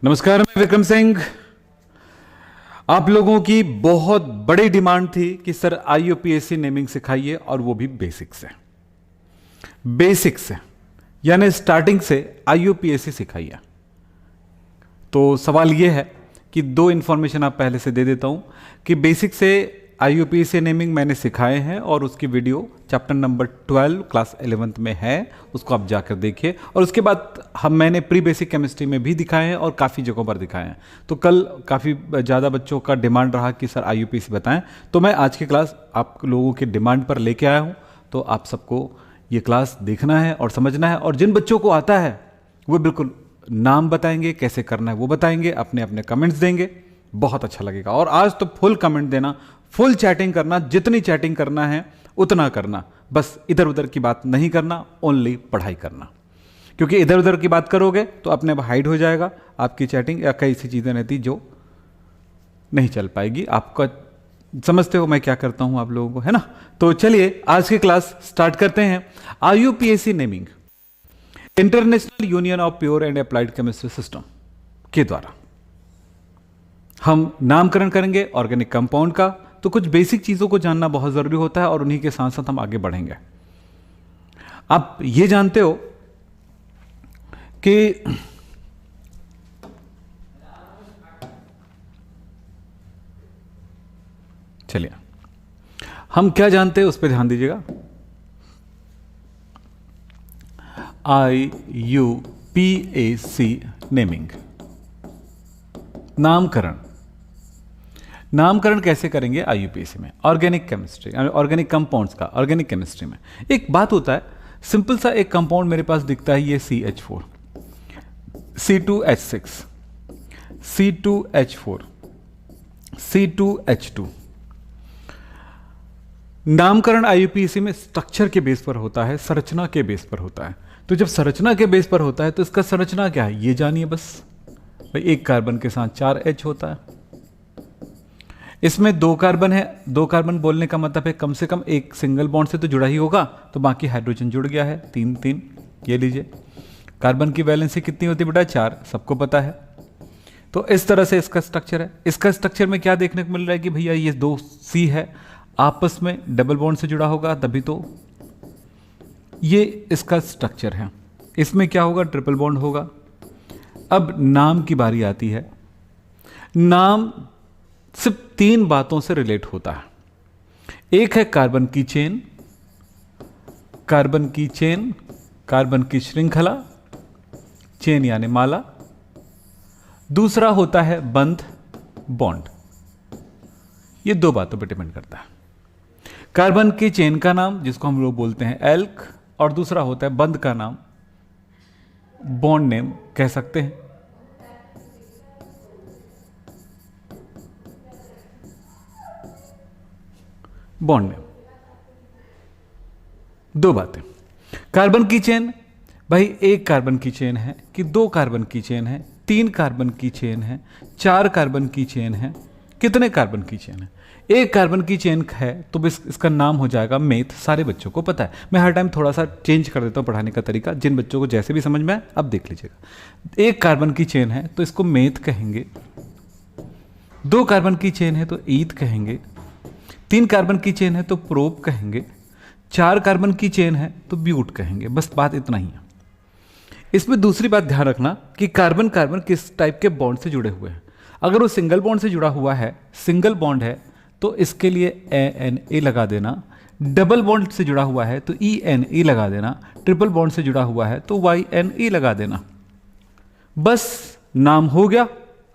नमस्कार, मैं विक्रम सिंह। आप लोगों की बहुत बड़ी डिमांड थी कि सर आईयूपीएसी नेमिंग सिखाइए और वो भी बेसिक से। बेसिक से यानी स्टार्टिंग से आईयूपीएसी सिखाइए। तो सवाल ये है कि दो इंफॉर्मेशन आप पहले से दे देता हूं कि बेसिक से आईयूपीएसी नेमिंग मैंने सिखाए हैं और उसकी video chapter number 12 class 11th में है, उसको आप जाकर देखिए। और उसके बाद मैंने प्री बेसिक केमिस्ट्री में भी दिखाए हैं और काफ़ी जगहों पर दिखाए हैं। तो कल काफ़ी ज़्यादा बच्चों का डिमांड रहा कि सर आईयूपीएसी बताएं, तो मैं आज की क्लास आप लोगों के डिमांड पर लेके आया हूँ। तो आप सबको ये क्लास देखना है और समझना है। और जिन बच्चों को आता है वो बिल्कुल नाम बताएंगे, कैसे करना है वो बताएंगे, अपने अपने कमेंट्स देंगे, बहुत अच्छा लगेगा। और आज तो फुल कमेंट देना, फुल चैटिंग करना, जितनी चैटिंग करना है उतना करना, बस इधर उधर की बात नहीं करना, ओनली पढ़ाई करना। क्योंकि इधर उधर की बात करोगे तो अपने आप हाइड हो जाएगा आपकी चैटिंग, या कई सी चीज़ें रहती जो नहीं चल पाएगी। आपका समझते हो मैं क्या करता हूं आप लोगों को, है ना। तो चलिए आज की क्लास स्टार्ट करते हैं। IUPAC naming international union of pure and applied chemistry system के द्वारा हम नामकरण करेंगे ऑर्गेनिक कंपाउंड का। तो कुछ बेसिक चीजों को जानना बहुत जरूरी होता है और उन्हीं के साथ साथ हम आगे बढ़ेंगे। आप ये जानते हो कि चलिए हम क्या जानते हैं उस पर ध्यान दीजिएगा। आईयूपीएसी नेमिंग, नामकरण। नामकरण कैसे करेंगे आईयूपीएसी में? ऑर्गेनिक केमिस्ट्री, ऑर्गेनिक कंपाउंड्स का ऑर्गेनिक केमिस्ट्री में एक बात होता है, सिंपल सा एक कंपाउंड मेरे पास दिखता है, ये CH4, C2H6, C2H4, C2H2। नामकरण आईयूपीएसी में स्ट्रक्चर के बेस पर होता है, संरचना के बेस पर होता है। तो जब संरचना के बेस पर होता है तो इसका संरचना क्या है ये जानिए बस। भाई एक कार्बन के साथ 4 H होता है, इसमें 2 कार्बन है। 2 कार्बन बोलने का मतलब है कम से कम एक सिंगल बॉन्ड से तो जुड़ा ही होगा, तो बाकी हाइड्रोजन जुड़ गया है। 3 3 ये लीजिए। कार्बन की वैलेंसी कितनी होती है बेटा? 4, सबको पता है। तो इस तरह से इसका स्ट्रक्चर है। इसका स्ट्रक्चर में क्या देखने को मिल रहा है कि भैया ये 2 C है, आपस में डबल बॉन्ड से जुड़ा होगा तभी तो ये इसका स्ट्रक्चर है। इसमें क्या होगा? ट्रिपल बॉन्ड होगा। अब नाम की बारी आती है। नाम सिर्फ 3 बातों से रिलेट होता है। एक है कार्बन की चेन, कार्बन की चेन, कार्बन की श्रृंखला, चेन यानी माला। दूसरा होता है बंध, बॉन्ड। ये 2 बातों पर डिपेंड करता है। कार्बन की चेन का नाम जिसको हम लोग बोलते हैं एल्क, और दूसरा होता है बंध का नाम, बॉन्ड नेम कह सकते हैं। Bond name. 2 बातें। कार्बन की चेन, भाई एक कार्बन की चेन है कि 2 कार्बन की चेन है, 3 कार्बन की चेन है, 4 कार्बन की चेन है, कितने कार्बन की चेन है? एक कार्बन की चेन है तो इसका नाम हो जाएगा मेथ। सारे बच्चों को पता है। मैं हर टाइम थोड़ा सा चेंज कर देता हूं पढ़ाने का तरीका, जिन बच्चों को जैसे भी समझ में आए अब देख लीजिएगा। एक कार्बन की चेन है तो इसको मेथ कहेंगे, 2 कार्बन की चेन है तो ईथ कहेंगे, 3 कार्बन की चेन है तो प्रोप कहेंगे, 4 कार्बन की चेन है तो ब्यूट कहेंगे। बस बात इतना ही है। इसमें दूसरी बात ध्यान रखना कि कार्बन कार्बन किस टाइप के बॉन्ड से जुड़े हुए हैं। अगर वो सिंगल बॉन्ड से जुड़ा हुआ है, सिंगल बॉन्ड है, तो इसके लिए ANA लगा देना। डबल बॉन्ड से जुड़ा हुआ है तो ENE लगा देना। ट्रिपल बॉन्ड से जुड़ा हुआ है तो YNE लगा देना। बस नाम हो गया,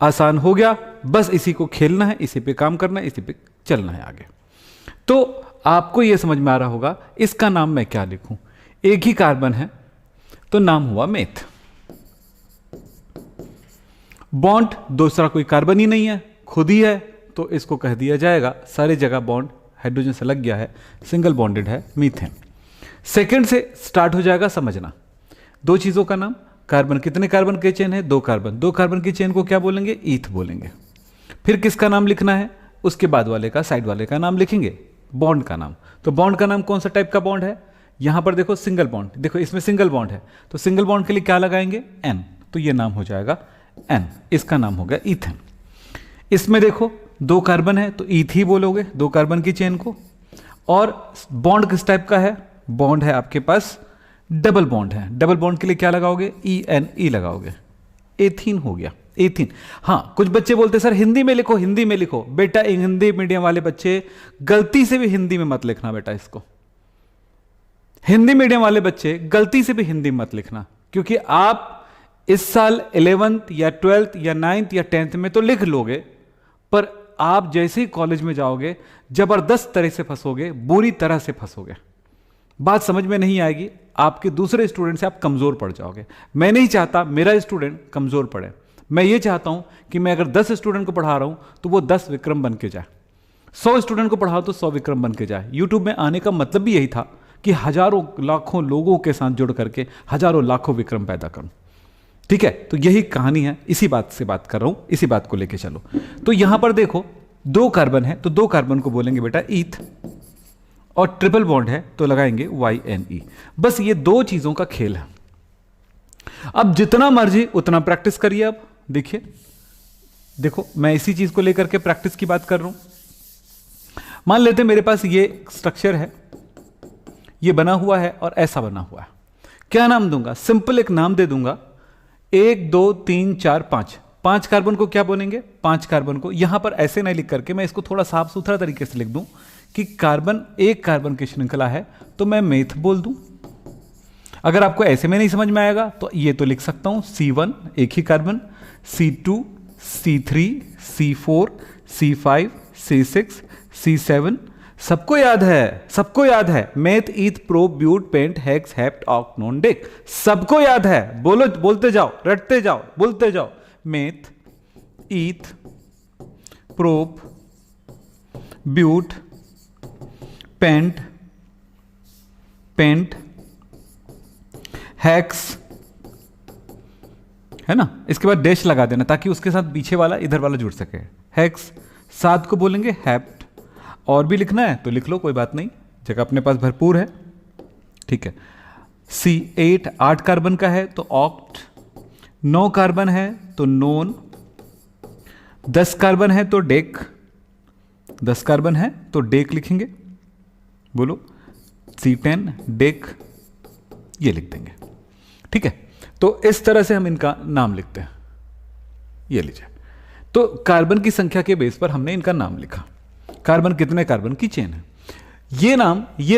आसान हो गया। बस इसी को खेलना है, इसी पे काम करना है, इसी पे चलना है आगे। तो आपको यह समझ में आ रहा होगा इसका नाम मैं क्या लिखूं। एक ही कार्बन है तो नाम हुआ मेथ। बॉन्ड दूसरा कोई कार्बन ही नहीं है, खुद ही है, तो इसको कह दिया जाएगा, सारी जगह बॉन्ड हाइड्रोजन से लग गया है, सिंगल बॉन्डेड है, मीथेन। सेकंड से स्टार्ट हो जाएगा समझना। 2 चीजों का नाम, कार्बन, कितने कार्बन के चेन है? 2 कार्बन। 2 कार्बन की चेन को क्या बोलेंगे? ईथ बोलेंगे। फिर किसका नाम लिखना है? उसके बाद वाले का, साइड वाले का नाम लिखेंगे, बॉन्ड का नाम। तो बॉन्ड का नाम कौन सा टाइप का बॉन्ड है? यहां पर देखो सिंगल बॉन्ड, देखो इसमें सिंगल बॉन्ड है तो सिंगल बॉन्ड के लिए क्या लगाएंगे? N। तो ये नाम हो जाएगा एन, इसका नाम हो गया ईथेन। इसमें देखो 2 कार्बन है तो ईथ ही बोलोगे, 2 कार्बन की चेन को। और बॉन्ड किस टाइप का है? बॉन्ड है आपके पास डबल बॉन्ड है। डबल बॉन्ड के लिए क्या लगाओगे? ENE लगाओगे, एथीन हो गया, एथीन। हाँ, कुछ बच्चे बोलते सर हिंदी में लिखो, हिंदी में लिखो। बेटा हिंदी मीडियम वाले बच्चे गलती से भी हिंदी में मत लिखना बेटा इसको। हिंदी मीडियम वाले बच्चे गलती से भी हिंदी मत लिखना, क्योंकि आप इस साल 11th या 12th या 9th या 10th में तो लिख लोगे, पर आप जैसे ही कॉलेज में जाओगे जबरदस्त तरह से फंसोगे, बुरी तरह से फंसोगे, बात समझ में नहीं आएगी, आपके दूसरे स्टूडेंट से आप कमजोर पड़ जाओगे। मैं नहीं चाहता मेरा स्टूडेंट कमजोर पड़े। मैं ये चाहता हूं कि मैं अगर 10 स्टूडेंट को पढ़ा रहा हूं तो वो 10 विक्रम बन के जाए, 100 स्टूडेंट को पढ़ाओ तो 100 विक्रम बन के जाए। यूट्यूब में आने का मतलब भी यही था कि हजारों लाखों लोगों के साथ जुड़ करके हजारों लाखों विक्रम पैदा करूं। ठीक है, तो यही कहानी है, इसी बात से बात कर रहा हूं, इसी बात को लेके चलो। तो यहां पर देखो 2 कार्बन है तो 2 कार्बन को बोलेंगे बेटा ईथ, और ट्रिपल बॉन्ड है तो लगाएंगे YNE। बस ये 2 चीजों का खेल है। अब जितना मर्जी उतना प्रैक्टिस करिए। अब देखिए, देखो मैं इसी चीज को लेकर के प्रैक्टिस की बात कर रहा हूं। मान लेते मेरे पास ये स्ट्रक्चर है, ये बना हुआ है और ऐसा बना हुआ है। क्या नाम दूंगा? सिंपल एक नाम दे दूंगा, 1 2 3 4 5। 5 कार्बन को क्या बोलेंगे? 5 कार्बन को यहां पर ऐसे नहीं लिख करके मैं इसको थोड़ा साफ सुथरा तरीके से लिख दूं कि कार्बन एक कार्बन की श्रृंखला है, तो मैं मेथ बोल दूं। अगर आपको ऐसे में नहीं समझ में आएगा तो ये तो लिख सकता हूं C1 एक ही carbon, C2 C3 C4 C5 C6 C7। सबको याद है, सबको याद है। Meth eth prop but pent hex hept oct non dec, सबको याद है। बोलो, बोलते जाओ, रटते जाओ, बोलते जाओ। Meth eth prop but pent pent hex, है ना। इसके बाद डैश लगा देना ताकि उसके साथ पीछे वाला इधर वाला जुड़ सके। हैक्स, 7 को बोलेंगे हैप्ट। और भी लिखना है तो लिख लो, कोई बात नहीं, जगह अपने पास भरपूर है। ठीक है। C8 8 कार्बन का है तो ऑक्ट, 9 कार्बन है तो नोन, 10 कार्बन है तो डेक, 10 कार्बन है तो डेक लिखेंगे। बोलो C10 डेक, ये लिख देंगे। ठीक है, तो इस तरह से हम इनका नाम लिखते हैं। ये लीजिए, तो कार्बन की संख्या के बेस पर हमने इनका नाम लिखा। कार्बन कितने कार्बन की चेन है, ये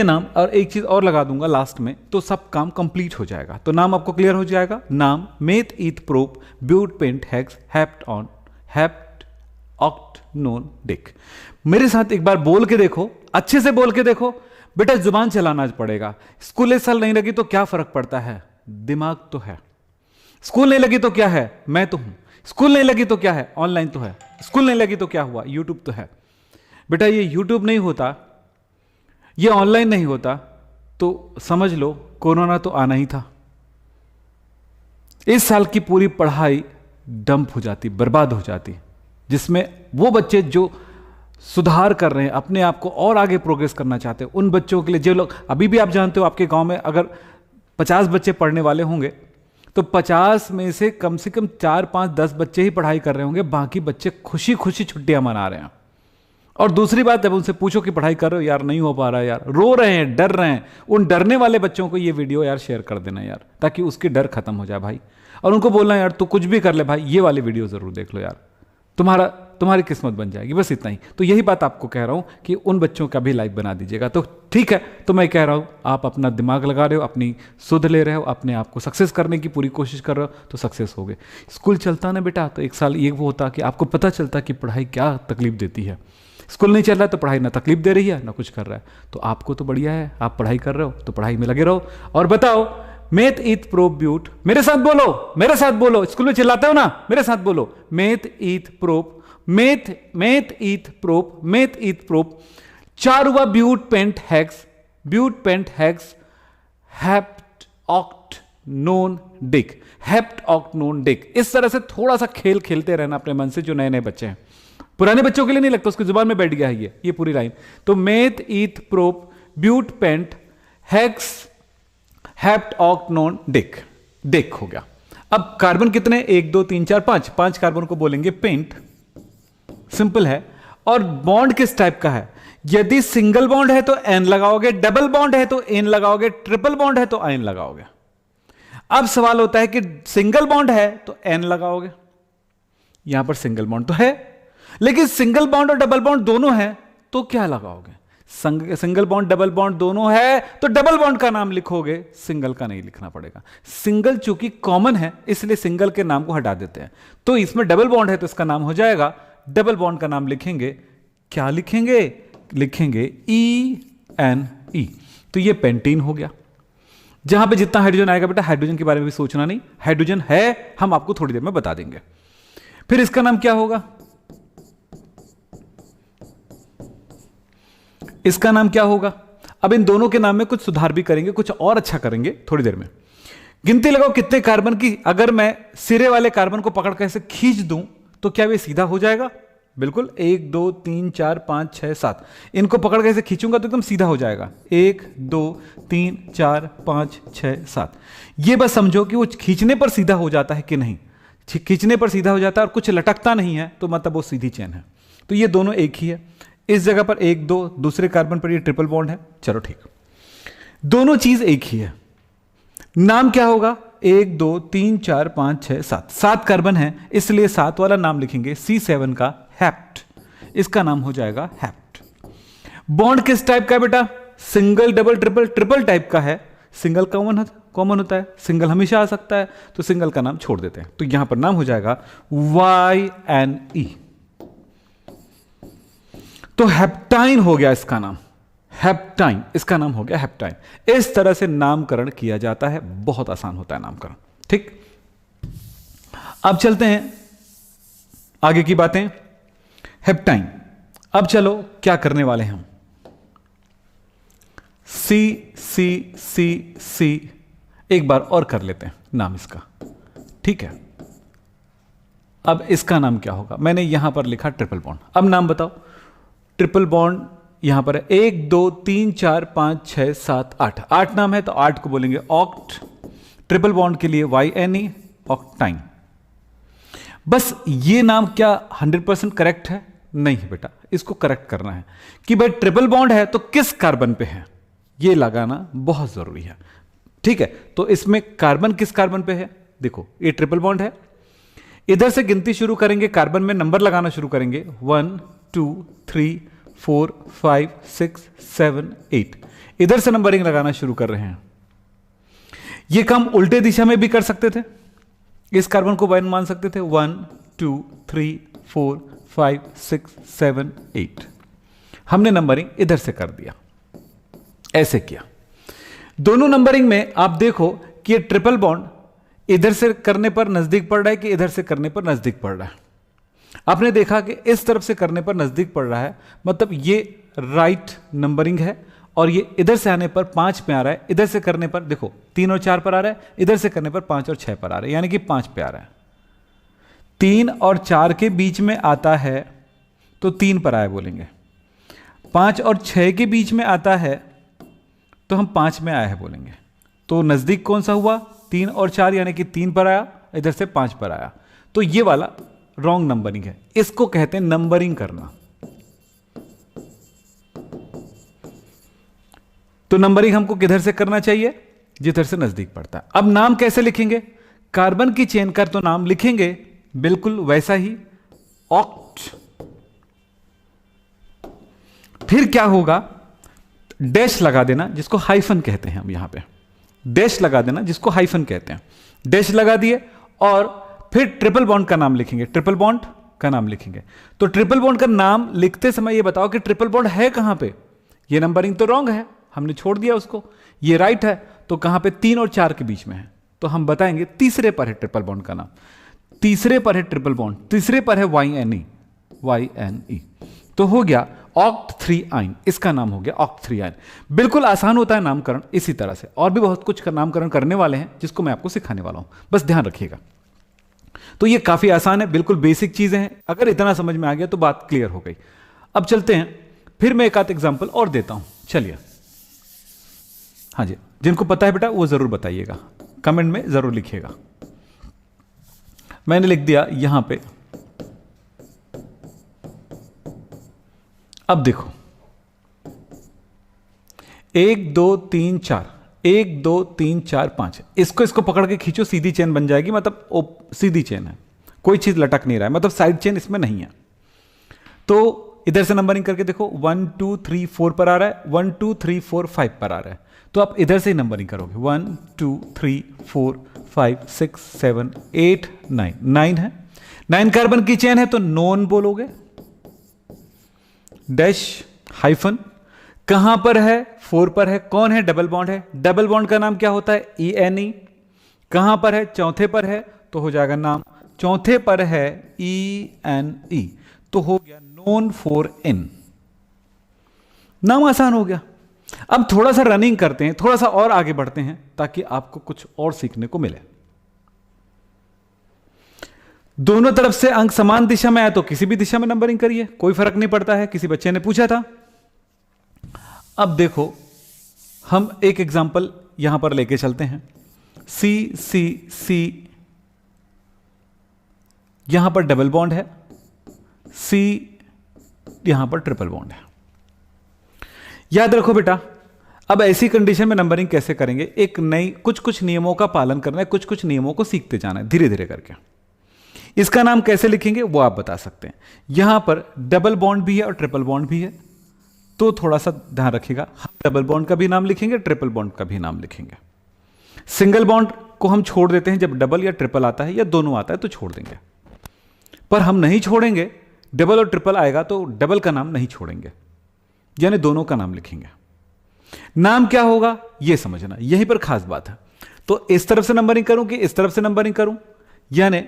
नाम और एक चीज और लगा दूंगा लास्ट में, तो सब काम कंप्लीट हो जाएगा। तो नाम आपको क्लियर हो जाएगा। नाम meth eth prop but pent hex hept on hept oct non dec. मेरे साथ एक बार बोल के देखो, अच्छे से बोल के देखो। बेटा जुबान चलाना पड़ेगा। स्कूल इस साल नहीं लगी तो क्या फर्क पड़ता है, दिमाग तो है। स्कूल नहीं लगी तो क्या है, मैं तो हूं। स्कूल नहीं लगी तो क्या है, ऑनलाइन तो है। स्कूल नहीं लगी तो क्या हुआ, यूट्यूब तो है। बेटा ये यूट्यूब नहीं होता, ये ऑनलाइन नहीं होता, तो समझ लो कोरोना तो आना ही था। इस साल की पूरी पढ़ाई डंप हो जाती, बर्बाद हो जाती, जिसमें वो बच्चे जो सुधार कर रहे हैं, अपने आप को और आगे प्रोग्रेस करना चाहते हैं, उन बच्चों के लिए, जो लोग अभी भी आप जानते हो आपके गांव में अगर 50 बच्चे पढ़ने वाले होंगे तो 50 में से कम 4 5 10 बच्चे ही पढ़ाई कर रहे होंगे, बाकी बच्चे खुशी खुशी छुट्टियां मना रहे हैं। और दूसरी बात, जब उनसे पूछो कि पढ़ाई कर रहे हो, यार नहीं हो पा रहा है यार, रो रहे हैं, डर रहे हैं। उन डरने वाले बच्चों को ये वीडियो यार शेयर कर देना यार, ताकि उसकी डर खत्म हो जाए भाई। और उनको बोलना यार तू कुछ भी कर ले भाई, ये वाली वीडियो जरूर देख लो यार, तुम्हारी किस्मत बन जाएगी। बस इतना ही। तो यही बात आपको कह रहा हूं कि उन बच्चों का भी लाइफ बना दीजिएगा। तो ठीक है, तो मैं कह रहा हूं आप अपना दिमाग लगा रहे हो, अपनी सुध ले रहे हो, अपने आप को सक्सेस करने की पूरी कोशिश कर रहे हो, तो सक्सेस हो गए। स्कूल चलता ना बेटा तो एक साल ये वो होता कि आपको पता चलता कि पढ़ाई क्या तकलीफ देती है। स्कूल नहीं चल रहा है तो पढ़ाई ना तकलीफ दे रही है ना कुछ कर रहा है, तो आपको तो बढ़िया है, आप पढ़ाई कर रहे हो तो पढ़ाई में लगे रहो। और बताओ मेथ ईथ प्रोप ब्यूट, मेरे साथ बोलो, मेरे साथ बोलो। स्कूल में चिल्लाते हो ना, मेरे साथ बोलो। Meth eth prop, meth eth prop, meth eth prop. 4 हुआ but pent hex, but pent hex hept oct non dec, hept oct non dec. इस तरह से थोड़ा सा खेल खेलते रहना अपने मन से, जो नए नए बच्चे हैं। पुराने बच्चों के लिए नहीं लगता, उसकी जुबान में बैठ गया है ये पूरी लाइन। तो meth eth prop but pent hex hept oct non dec, dec हो गया। अब कार्बन कितने, 1 2 3 4 5, 5 कार्बन को बोलेंगे पेंट, सिंपल है। और बॉन्ड किस टाइप का है, यदि सिंगल बॉन्ड है तो एन लगाओगे, डबल बॉन्ड है तो एन लगाओगे, ट्रिपल बॉन्ड है तो आयन लगाओगे। अब सवाल होता है कि सिंगल बॉन्ड है तो एन लगाओगे, यहां पर सिंगल बॉन्ड तो है, लेकिन सिंगल बॉन्ड और डबल बॉन्ड दोनों है तो क्या लगाओगे, सिंगल बॉन्ड डबल बॉन्ड दोनों है तो डबल बॉन्ड का नाम लिखोगे, सिंगल का नहीं लिखना पड़ेगा। सिंगल चूंकि कॉमन है इसलिए सिंगल के नाम को हटा देते हैं, तो इसमें डबल बॉन्ड है तो इसका नाम हो जाएगा, डबल बॉन्ड का नाम लिखेंगे, क्या लिखेंगे, लिखेंगे ENE। तो ये पेंटीन हो गया। जहां पे जितना हाइड्रोजन आएगा बेटा, हाइड्रोजन के बारे में भी सोचना नहीं, हाइड्रोजन है, हम आपको थोड़ी देर में बता देंगे। फिर इसका नाम क्या होगा, इसका नाम क्या होगा। अब इन दोनों के नाम में कुछ सुधार भी करेंगे, कुछ और अच्छा करेंगे थोड़ी देर में। गिनती लगाओ कितने कार्बन की, अगर मैं सिरे वाले कार्बन को पकड़ कर ऐसे खींच दूं तो क्या वे सीधा हो जाएगा, बिल्कुल 1 2 3 4 5 6 7, इनको पकड़ के ऐसे खींचूंगा तो एकदम सीधा हो जाएगा, 1 2 3 4 5 6 7। ये बस समझो कि वो खींचने पर सीधा हो जाता है कि नहीं, खींचने पर सीधा हो जाता है और कुछ लटकता नहीं है तो मतलब वो सीधी चेन है। तो ये दोनों एक ही है, इस जगह पर 1 2, दूसरे कार्बन पर ये ट्रिपल बॉन्ड है, चलो ठीक, दोनों चीज एक ही है। नाम क्या होगा, 1 2 3 4 5 6 7, 7 कार्बन है इसलिए 7 वाला नाम लिखेंगे C7 का हेप्ट, इसका नाम हो जाएगा हेप्ट। बॉन्ड किस टाइप का है बेटा, single double triple, triple type का है, सिंगल कॉमन होता है, सिंगल हमेशा आ सकता है तो सिंगल का नाम छोड़ देते हैं, तो यहां पर नाम हो जाएगा YNE। तो हेप्टाइन हो गया इसका नाम, हेप्टाइन, इसका नाम हो गया हेप्टाइन। इस तरह से नामकरण किया जाता है, बहुत आसान होता है नामकरण, ठीक। अब चलते हैं आगे की बातें, हेप्टाइन। अब चलो क्या करने वाले हैं हम, C एक बार और कर लेते हैं नाम इसका, ठीक है। अब इसका नाम क्या होगा, मैंने यहां पर लिखा ट्रिपल बॉन्ड, अब नाम बताओ। ट्रिपल बॉन्ड यहां पर है 1 2 3 4 5 6 7 8, 8 नाम है तो 8 को बोलेंगे ऑक्ट, ट्रिपल बॉन्ड के लिए YNE, ऑक्टाइन। बस ये नाम क्या 100% करेक्ट है, नहीं है बेटा, इसको करेक्ट करना है कि भाई ट्रिपल बॉन्ड है तो किस कार्बन पे है, ये लगाना बहुत जरूरी है, ठीक है। तो इसमें कार्बन किस कार्बन पे है, देखो ये ट्रिपल बॉन्ड है, इधर से गिनती शुरू करेंगे, कार्बन में नंबर लगाना शुरू करेंगे, 1 2 3 4 5 6 7 8, इधर से नंबरिंग लगाना शुरू कर रहे हैं। यह काम उल्टे दिशा में भी कर सकते थे, इस कार्बन को 1 मान सकते थे, 1 2 3 4 5 6 7 8, हमने नंबरिंग इधर से कर दिया, ऐसे किया। दोनों नंबरिंग में आप देखो कि ये ट्रिपल बॉन्ड इधर से करने पर नजदीक पड़ रहा है कि इधर से करने पर नजदीक पड़ रहा है। आपने देखा कि इस तरफ से करने पर नजदीक पड़ रहा है, मतलब ये राइट नंबरिंग है, और ये इधर से आने पर 5 पे आ रहा है, इधर से करने पर देखो 3 और 4 पर आ रहा है, इधर से करने पर 5 और 6 पर आ रहा है, यानी कि 5 पे आ रहा है। 3 और 4 के बीच में आता है तो 3 पर आया बोलेंगे, 5 और 6 के बीच में आता है तो हम 5 में आया है बोलेंगे। तो नजदीक कौन सा हुआ, 3 और 4, यानी कि 3 पर आया, इधर से 5 पर आया, तो ये वाला रॉन्ग नंबरिंग है, इसको कहते हैं नंबरिंग करना। तो नंबरिंग हमको किधर से करना चाहिए, जिधर से नजदीक पड़ता है। अब नाम कैसे लिखेंगे, कार्बन की चेन का तो नाम लिखेंगे बिल्कुल वैसा ही, ऑक्ट। फिर क्या होगा, डैश लगा देना, जिसको हाइफन कहते हैं हम यहां पे, डैश लगा देना जिसको हाइफन कहते हैं, डैश लगा दिए, और फिर ट्रिपल बॉन्ड का नाम लिखेंगे, ट्रिपल बॉन्ड का नाम लिखेंगे। तो ट्रिपल बॉन्ड का नाम लिखते समय ये बताओ कि ट्रिपल बॉन्ड है कहां पे, ये नंबरिंग तो रॉन्ग है, हमने छोड़ दिया उसको, ये राइट है, तो कहां पे 3 और 4 के बीच में है, तो हम बताएंगे तीसरे पर है ट्रिपल बॉन्ड का नाम, तीसरे पर है ट्रिपल बॉन्ड, तीसरे पर है YNE, तो हो गया ऑक्ट 3 आइन, इसका नाम हो गया ऑक्ट 3 आइन। बिल्कुल आसान होता है नामकरण इसी तरह से, और भी बहुत कुछ का नामकरण करने वाले हैं जिसको मैं आपको सिखाने वाला हूं, बस ध्यान रखिएगा। तो ये काफी आसान है, बिल्कुल बेसिक चीजें हैं, अगर इतना समझ में आ गया तो बात क्लियर हो गई। अब चलते हैं, फिर मैं एक आध एग्जांपल और देता हूं, चलिए। हाँ जी, जिनको पता है बेटा वो जरूर बताइएगा, कमेंट में जरूर लिखिएगा। मैंने लिख दिया यहां पे। अब देखो 1 2 3 4, 1 2 3 4 5, इसको पकड़ के खींचो, सीधी चेन बन जाएगी, मतलब सीधी चेन है, कोई चीज लटक नहीं रहा है, मतलब साइड चेन इसमें नहीं है। तो इधर से नंबरिंग करके देखो 1 2 3 4 पर आ रहा है, 1 2 3 4 5 पर आ रहा है, तो आप इधर से ही नंबरिंग करोगे 1 2 3 4 5 6 7 8 9, 9 है, 9 कार्बन की चेन है तो नॉन बोलोगे, डैश हाइफन, कहां पर है, 4 पर है, कौन है, डबल बॉन्ड है, डबल बॉन्ड का नाम क्या होता है, ENE, कहां पर है, चौथे पर है, तो हो जाएगा नाम, चौथे पर है ENE, तो हो गया नॉन 4N, नाम आसान हो गया। अब थोड़ा सा रनिंग करते हैं, थोड़ा सा और आगे बढ़ते हैं ताकि आपको कुछ और सीखने को मिले। दोनों तरफ से अंक समान दिशा में आए तो किसी भी दिशा में नंबरिंग करिए, कोई फर्क नहीं पड़ता है, किसी बच्चे ने पूछा था। अब देखो हम एक एग्जांपल यहां पर लेके चलते हैं, C C C, यहां पर डबल बॉन्ड है, C यहां पर ट्रिपल बॉन्ड है। याद रखो बेटा, अब ऐसी कंडीशन में नंबरिंग कैसे करेंगे, एक नई कुछ नियमों का पालन करना है, कुछ नियमों को सीखते जाना है धीरे धीरे करके। इसका नाम कैसे लिखेंगे वो आप बता सकते हैं। यहां पर डबल बॉन्ड भी है और ट्रिपल बॉन्ड भी है, तो थोड़ा सा ध्यान रखिएगा, हम डबल बॉन्ड का भी नाम लिखेंगे, ट्रिपल बॉन्ड का भी नाम लिखेंगे। सिंगल बॉन्ड को हम छोड़ देते हैं, जब डबल या ट्रिपल आता है या दोनों आता है तो छोड़ देंगे, पर हम नहीं छोड़ेंगे, डबल और ट्रिपल आएगा तो डबल का नाम नहीं छोड़ेंगे, यानी दोनों का नाम लिखेंगे। नाम क्या होगा यह समझना, यहीं पर खास बात है। तो इस तरफ से नंबरिंग करूं कि इस तरफ से नंबरिंग करूं, यानी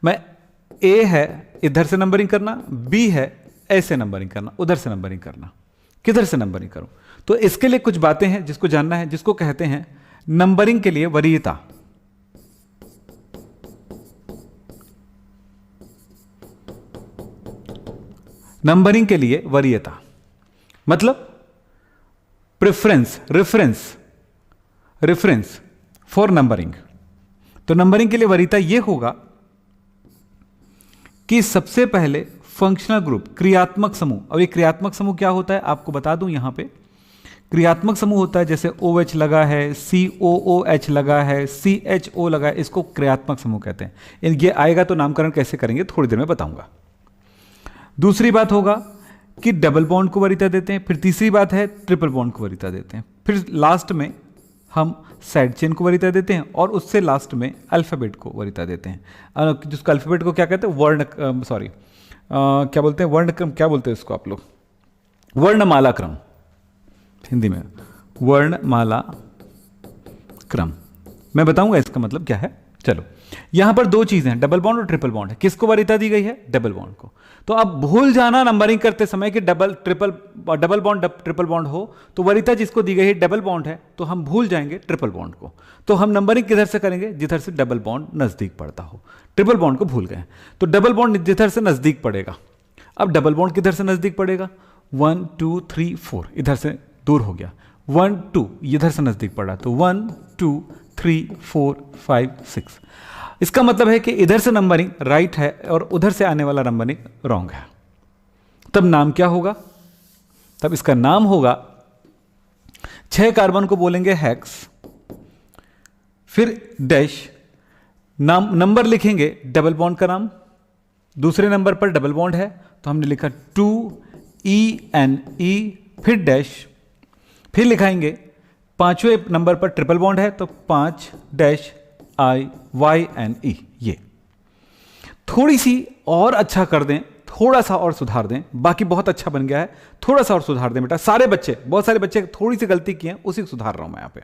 मैं ए है इधर से नंबरिंग करना, बी है ऐसे नंबरिंग करना, उधर से नंबरिंग करना, किधर से नंबरिंग करूं। तो इसके लिए कुछ बातें हैं जिसको जानना है, जिसको कहते हैं नंबरिंग के लिए वरीयता। नंबरिंग के लिए वरीयता मतलब प्रेफरेंस, रेफरेंस फॉर नंबरिंग। तो नंबरिंग के लिए वरीयता यह होगा कि सबसे पहले फंक्शनल ग्रुप, क्रियात्मक समूह। अब ये क्रियात्मक समूह क्या होता है आपको बता दूं, यहां पे क्रियात्मक समूह होता है जैसे OH लगा है, COOH लगा है, CHO लगा है, इसको क्रियात्मक समूह कहते हैं। ये आएगा तो नामकरण कैसे करेंगे थोड़ी देर में बताऊंगा। दूसरी बात होगा कि डबल बॉन्ड को वरीयता देते हैं, फिर तीसरी बात है ट्रिपल बॉन्ड को वरीयता देते हैं, फिर लास्ट में हम साइड चेन को वरीयता देते हैं, और उससे लास्ट में अल्फाबेट को वरीयता देते हैं। जिसको अल्फाबेट को क्या कहते हैं, वर्ण, सॉरी क्या बोलते हैं, वर्ण क्रम, क्या बोलते हैं इसको आप लोग, वर्णमाला क्रम, हिंदी में वर्णमाला क्रम। मैं बताऊंगा इसका मतलब क्या है। चलो यहां पर दो चीजें हैं, डबल बॉन्ड और ट्रिपल बॉन्ड है। किसको वरीयता दी गई है, डबल बॉन्ड को। तो अब भूल जाना नंबरिंग करते समय कि डबल बॉन्ड ट्रिपल बॉन्ड हो, तो वरीयता जिसको दी गई है डबल बॉन्ड है, तो हम भूल जाएंगे ट्रिपल बॉन्ड को। तो हम नंबरिंग किधर से करेंगे, जिधर से डबल बॉन्ड नजदीक पड़ता हो। ट्रिपल बॉन्ड को भूल गए तो डबल बॉन्ड जिधर से नजदीक पड़ेगा। अब डबल बॉन्ड किधर से नजदीक पड़ेगा, 1 2 3 4 इधर से दूर हो गया, 1 2 इधर से नजदीक पड़ा, तो 1 2 3 4 5 6। इसका मतलब है कि इधर से नंबरिंग राइट है और उधर से आने वाला नंबरिंग रॉन्ग है। तब नाम क्या होगा, तब इसका नाम होगा, 6 कार्बन को बोलेंगे हेक्स, फिर डैश, नाम नंबर लिखेंगे डबल बॉन्ड का नाम, दूसरे नंबर पर डबल बॉन्ड है तो हमने लिखा 2ENE, फिर डैश, फिर लिखाएंगे 5वें नंबर पर ट्रिपल बॉन्ड है तो 5 डैश IYNE। ये थोड़ी सी और अच्छा कर दें, थोड़ा सा और सुधार दें, बाकी बहुत अच्छा बन गया है, थोड़ा सा और सुधार दें बेटा। सारे बच्चे, बहुत सारे बच्चे थोड़ी सी गलती की हैं, उसी को सुधार रहा हूं मैं यहां पे।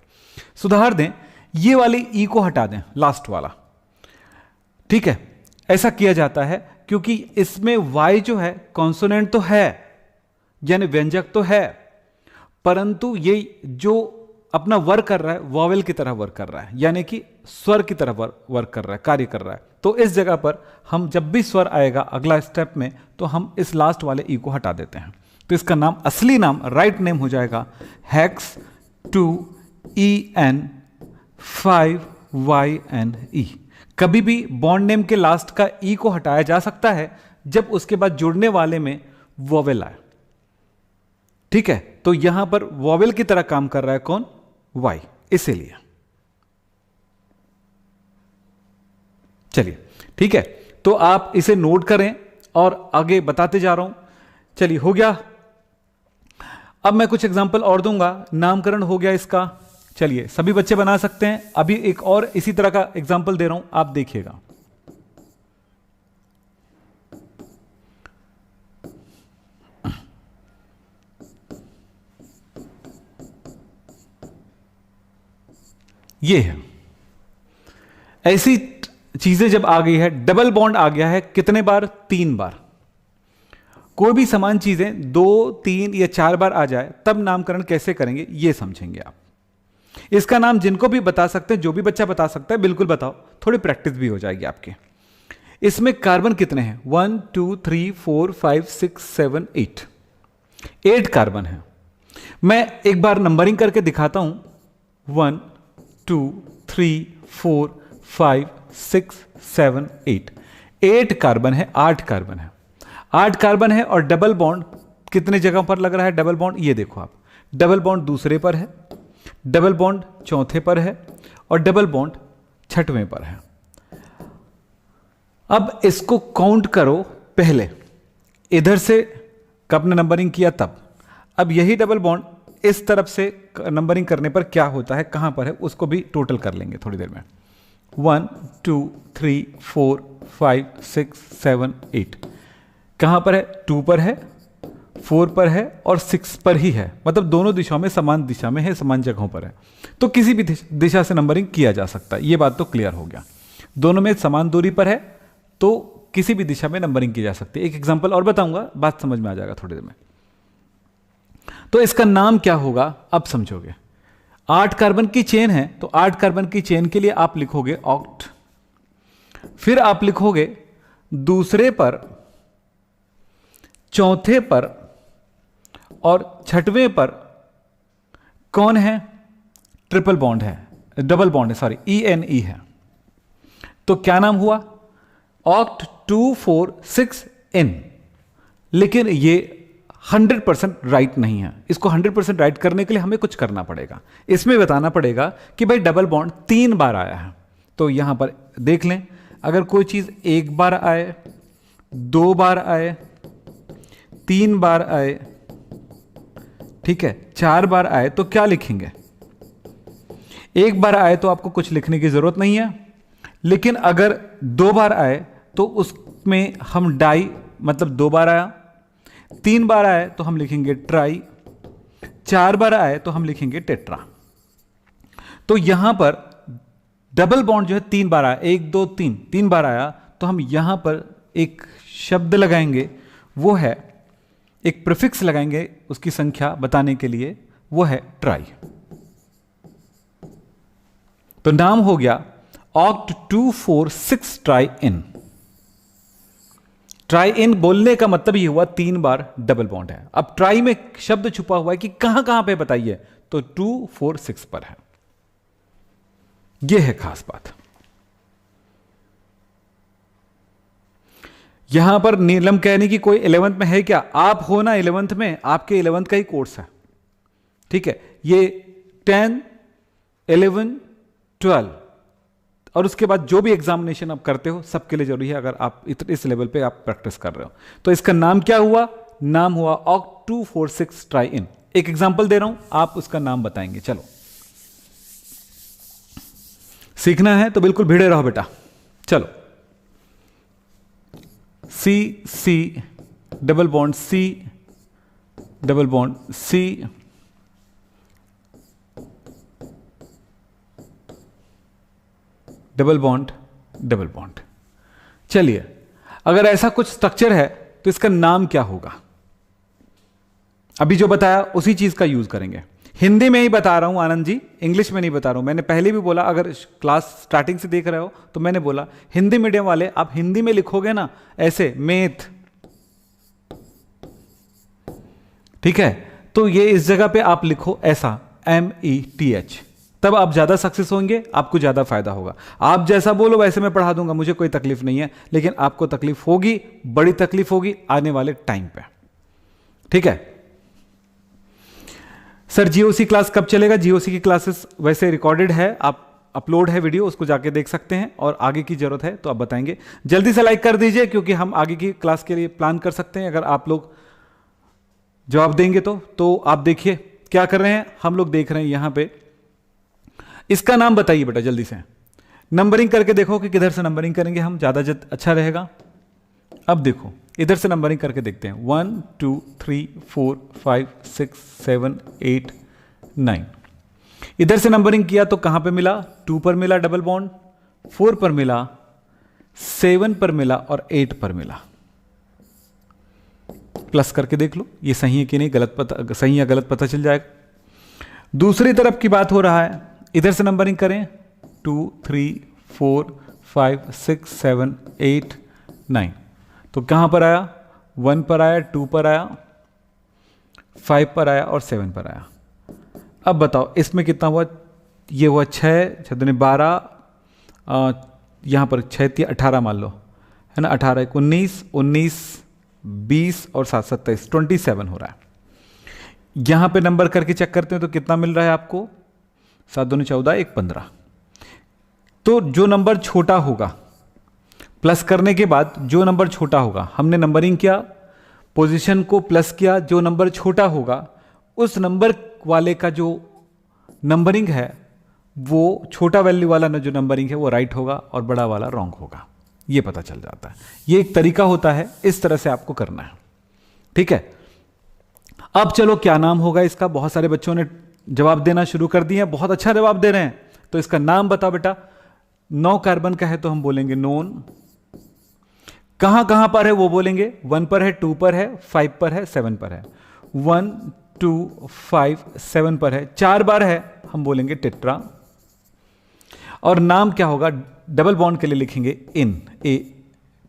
सुधार दें, ये वाली ई को हटा दें, लास्ट वाला, ठीक है। ऐसा किया जाता है क्योंकि इसमें Y जो है कॉन्सोनेंट तो है, यानी व्यंजक तो है, परंतु ये जो अपना वर्क कर रहा है वॉवेल की तरह वर्क कर रहा है, यानी कि स्वर की तरह वर्क कर रहा है, कार्य कर रहा है। तो इस जगह पर हम जब भी स्वर आएगा अगला स्टेप में, तो हम इस लास्ट वाले ई को हटा देते हैं। तो इसका नाम, असली नाम, राइट नेम हो जाएगा हेक्स 2EN5YNE। कभी भी बॉन्ड नेम के लास्ट का ई को हटाया जा सकता है जब उसके बाद जुड़ने वाले में वोवेल आए। ठीक है, तो यहां पर वोवेल की तरह काम कर रहा है कौन? वाई, इसीलिए। चलिए ठीक है, तो आप इसे नोट करें और आगे बताते जा रहा हूं। चलिए हो गया। अब मैं कुछ एग्जांपल और दूंगा। नामकरण हो गया इसका। चलिए सभी बच्चे बना सकते हैं। अभी एक और इसी तरह का एग्जांपल दे रहा हूं, आप देखिएगा। ये है, ऐसी चीजें जब आ गई है, डबल बॉन्ड आ गया है कितने बार? 3 बार। कोई भी समान चीजें 2, 3 या 4 बार आ जाए तब नामकरण कैसे करेंगे ये समझेंगे आप। इसका नाम जिनको भी बता सकते हैं, जो भी बच्चा बता सकता है बिल्कुल बताओ, थोड़ी प्रैक्टिस भी हो जाएगी आपकी। इसमें कार्बन कितने हैं? 1 2 3 4 5 6 7 8। 8 कार्बन है। मैं एक बार नंबरिंग करके दिखाता हूं। 1 2 3 4 5 6 7 8। 8 कार्बन है, 8 कार्बन है। 8 कार्बन है और डबल बॉन्ड कितने जगह पर लग रहा है? डबल बॉन्ड ये देखो आप, डबल बॉन्ड दूसरे पर है, डबल बॉन्ड चौथे पर है और डबल बॉन्ड छठवें पर है। अब इसको काउंट करो। पहले इधर से कब नंबरिंग किया तब। अब यही डबल बॉन्ड इस तरफ से नंबरिंग करने पर क्या होता है, कहां पर है, उसको भी टोटल कर लेंगे थोड़ी देर में। 1 2 3 4 5 6 7 8। कहां पर है? 2 पर है, 4 पर है और 6 पर ही है। मतलब दोनों दिशाओं में समान दिशा में है, समान जगहों पर है। तो किसी भी दिशा से नंबरिंग किया जा सकता है। यह बात तो क्लियर हो गया। दोनों में समान दूरी पर है तो किसी भी दिशा में नंबरिंग की जा सकती है। एक एग्जांपल और बताऊंगा, बात समझ में आ जाएगा थोड़ी देर में। तो इसका नाम क्या होगा अब समझोगे। 8 कार्बन की चेन है तो 8 कार्बन की चेन के लिए आप लिखोगे ऑक्ट। फिर आप लिखोगे दूसरे पर, चौथे पर और छठवें पर कौन है? ट्रिपल बॉन्ड है, डबल बॉन्ड है, सॉरी ENE है। तो क्या नाम हुआ? Oct 2 4 6 N। लेकिन ये 100% राइट नहीं है। इसको 100% राइट करने के लिए हमें कुछ करना पड़ेगा। इसमें बताना पड़ेगा कि भाई डबल बॉन्ड 3 बार आया है। तो यहां पर देख लें, अगर कोई चीज 1 बार आए, 2 बार आए, 3 बार आए, ठीक है, 4 बार आए तो क्या लिखेंगे? 1 बार आए तो आपको कुछ लिखने की जरूरत नहीं है। लेकिन अगर 2 बार आए तो उसमें हम डाई, मतलब 2 बार आया। 3 बार आए तो हम लिखेंगे ट्राई। 4 बार आए तो हम लिखेंगे टेट्रा। तो यहां पर डबल बॉन्ड जो है 3 बार आया, 1 2 3, 3 बार आया तो हम यहां पर एक शब्द लगाएंगे, वो है, एक प्रीफिक्स लगाएंगे उसकी संख्या बताने के लिए, वो है ट्राई। तो नाम हो गया oct 2 4 6 try in. Try in बोलने का मतलब ये हुआ 3 बार डबल बॉन्ड है। अब ट्राई में शब्द छुपा हुआ है कि कहां कहां पे बताइए, तो 2 4 6 पर है। यह है खास बात। यहां पर नीलम कहने की कोई 11th में है क्या? आप हो ना 11th में, आपके 11th का ही कोर्स है। ठीक है, ये 10 11 12 और उसके बाद जो भी एग्जामिनेशन आप करते हो सबके लिए जरूरी है, अगर आप इस लेवल पे आप प्रैक्टिस कर रहे हो। तो इसका नाम क्या हुआ? नाम हुआ ऑक्ट 2 4 6 ट्राई इन। एक एग्जांपल दे रहा हूं, आप उसका नाम बताएंगे। चलो सीखना है तो बिल्कुल भिड़े रहो बेटा। चलो C C double bond C double bond C double bond double bond. चलिए, अगर ऐसा कुछ स्ट्रक्चर है तो इसका नाम क्या होगा? अभी जो बताया उसी चीज का यूज करेंगे। हिंदी में ही बता रहा हूं आनंद जी, इंग्लिश में नहीं बता रहा हूं। मैंने पहले भी बोला, अगर क्लास स्टार्टिंग से देख रहे हो तो मैंने बोला हिंदी मीडियम वाले आप हिंदी में लिखोगे ना ऐसे, मेथ, ठीक है, तो ये इस जगह पे आप लिखो ऐसा METH, तब आप ज्यादा सक्सेस होंगे, आपको ज्यादा फायदा होगा। आप जैसा बोलो वैसे मैं पढ़ा दूंगा, मुझे कोई तकलीफ नहीं है, लेकिन आपको तकलीफ होगी, बड़ी तकलीफ होगी आने वाले टाइम पे। ठीक है सर, जीओसी क्लास कब चलेगा? जीओसी की क्लासेस वैसे रिकॉर्डेड है, आप अपलोड है वीडियो, उसको जाके देख सकते हैं, और आगे की जरूरत है तो आप बताएंगे। जल्दी से लाइक कर दीजिए, क्योंकि हम आगे की क्लास के लिए प्लान कर सकते हैं अगर आप लोग जवाब देंगे तो आप देखिए क्या कर रहे हैं, हम लोग देख रहे हैं यहां पे। इसका नाम बताइए बेटा जल्दी से, नंबरिंग करके देखो कि किधर से नंबरिंग करेंगे हम, ज्यादा अच्छा रहेगा। अब देखो इधर से नंबरिंग करके देखते हैं, 1 2 3 4 5 6 7 8 9। इधर से नंबरिंग किया तो कहां पे मिला? 2 पर मिला डबल बॉन्ड, 4 पर मिला, 7 पर मिला और 8 पर मिला। प्लस करके देख लो ये सही है कि नहीं, गलत पता, सही या गलत पता चल जाएगा। दूसरी तरफ की बात हो रहा है, इधर से नंबरिंग करें 2 3 4 5 6 7 8 9, तो कहां पर आया? 1 पर आया, 2 पर आया, 5 पर आया और 7 पर आया। अब बताओ इसमें कितना हुआ? ये हुआ 6 6 12, यहां पर 6 18 मान लो, है ना, 18 19 19 20 और 7 27 27 हो रहा है। यहां पे नंबर करके चेक करते हैं तो कितना मिल रहा है आपको? 7 2 14 1 15। तो जो नंबर छोटा होगा, प्लस करने के बाद जो नंबर छोटा होगा, हमने नंबरिंग किया, पोजीशन को प्लस किया, जो नंबर छोटा होगा उस नंबर वाले का जो नंबरिंग है वो छोटा वैल्यू वाला जो नंबरिंग है वो राइट होगा और बड़ा वाला रॉन्ग होगा, ये पता चल जाता है। ये एक तरीका होता है, इस तरह से आपको करना है। ठीक है, अब चलो क्या नाम होगा इसका? बहुत सारे बच्चों ने जवाब देना शुरू कर दिए हैं, बहुत अच्छा जवाब दे रहे हैं। तो इसका नाम बताओ बेटा। 9 कार्बन का है तो हम बोलेंगे नोन। कहां कहां पर है वो बोलेंगे, 1 पर है, 2 पर है, 5 पर है, 7 पर है। 1 2 5 7 पर है, 4 बार है, हम बोलेंगे टेट्रा। और नाम क्या होगा? डबल बॉन्ड के लिए लिखेंगे इन ए।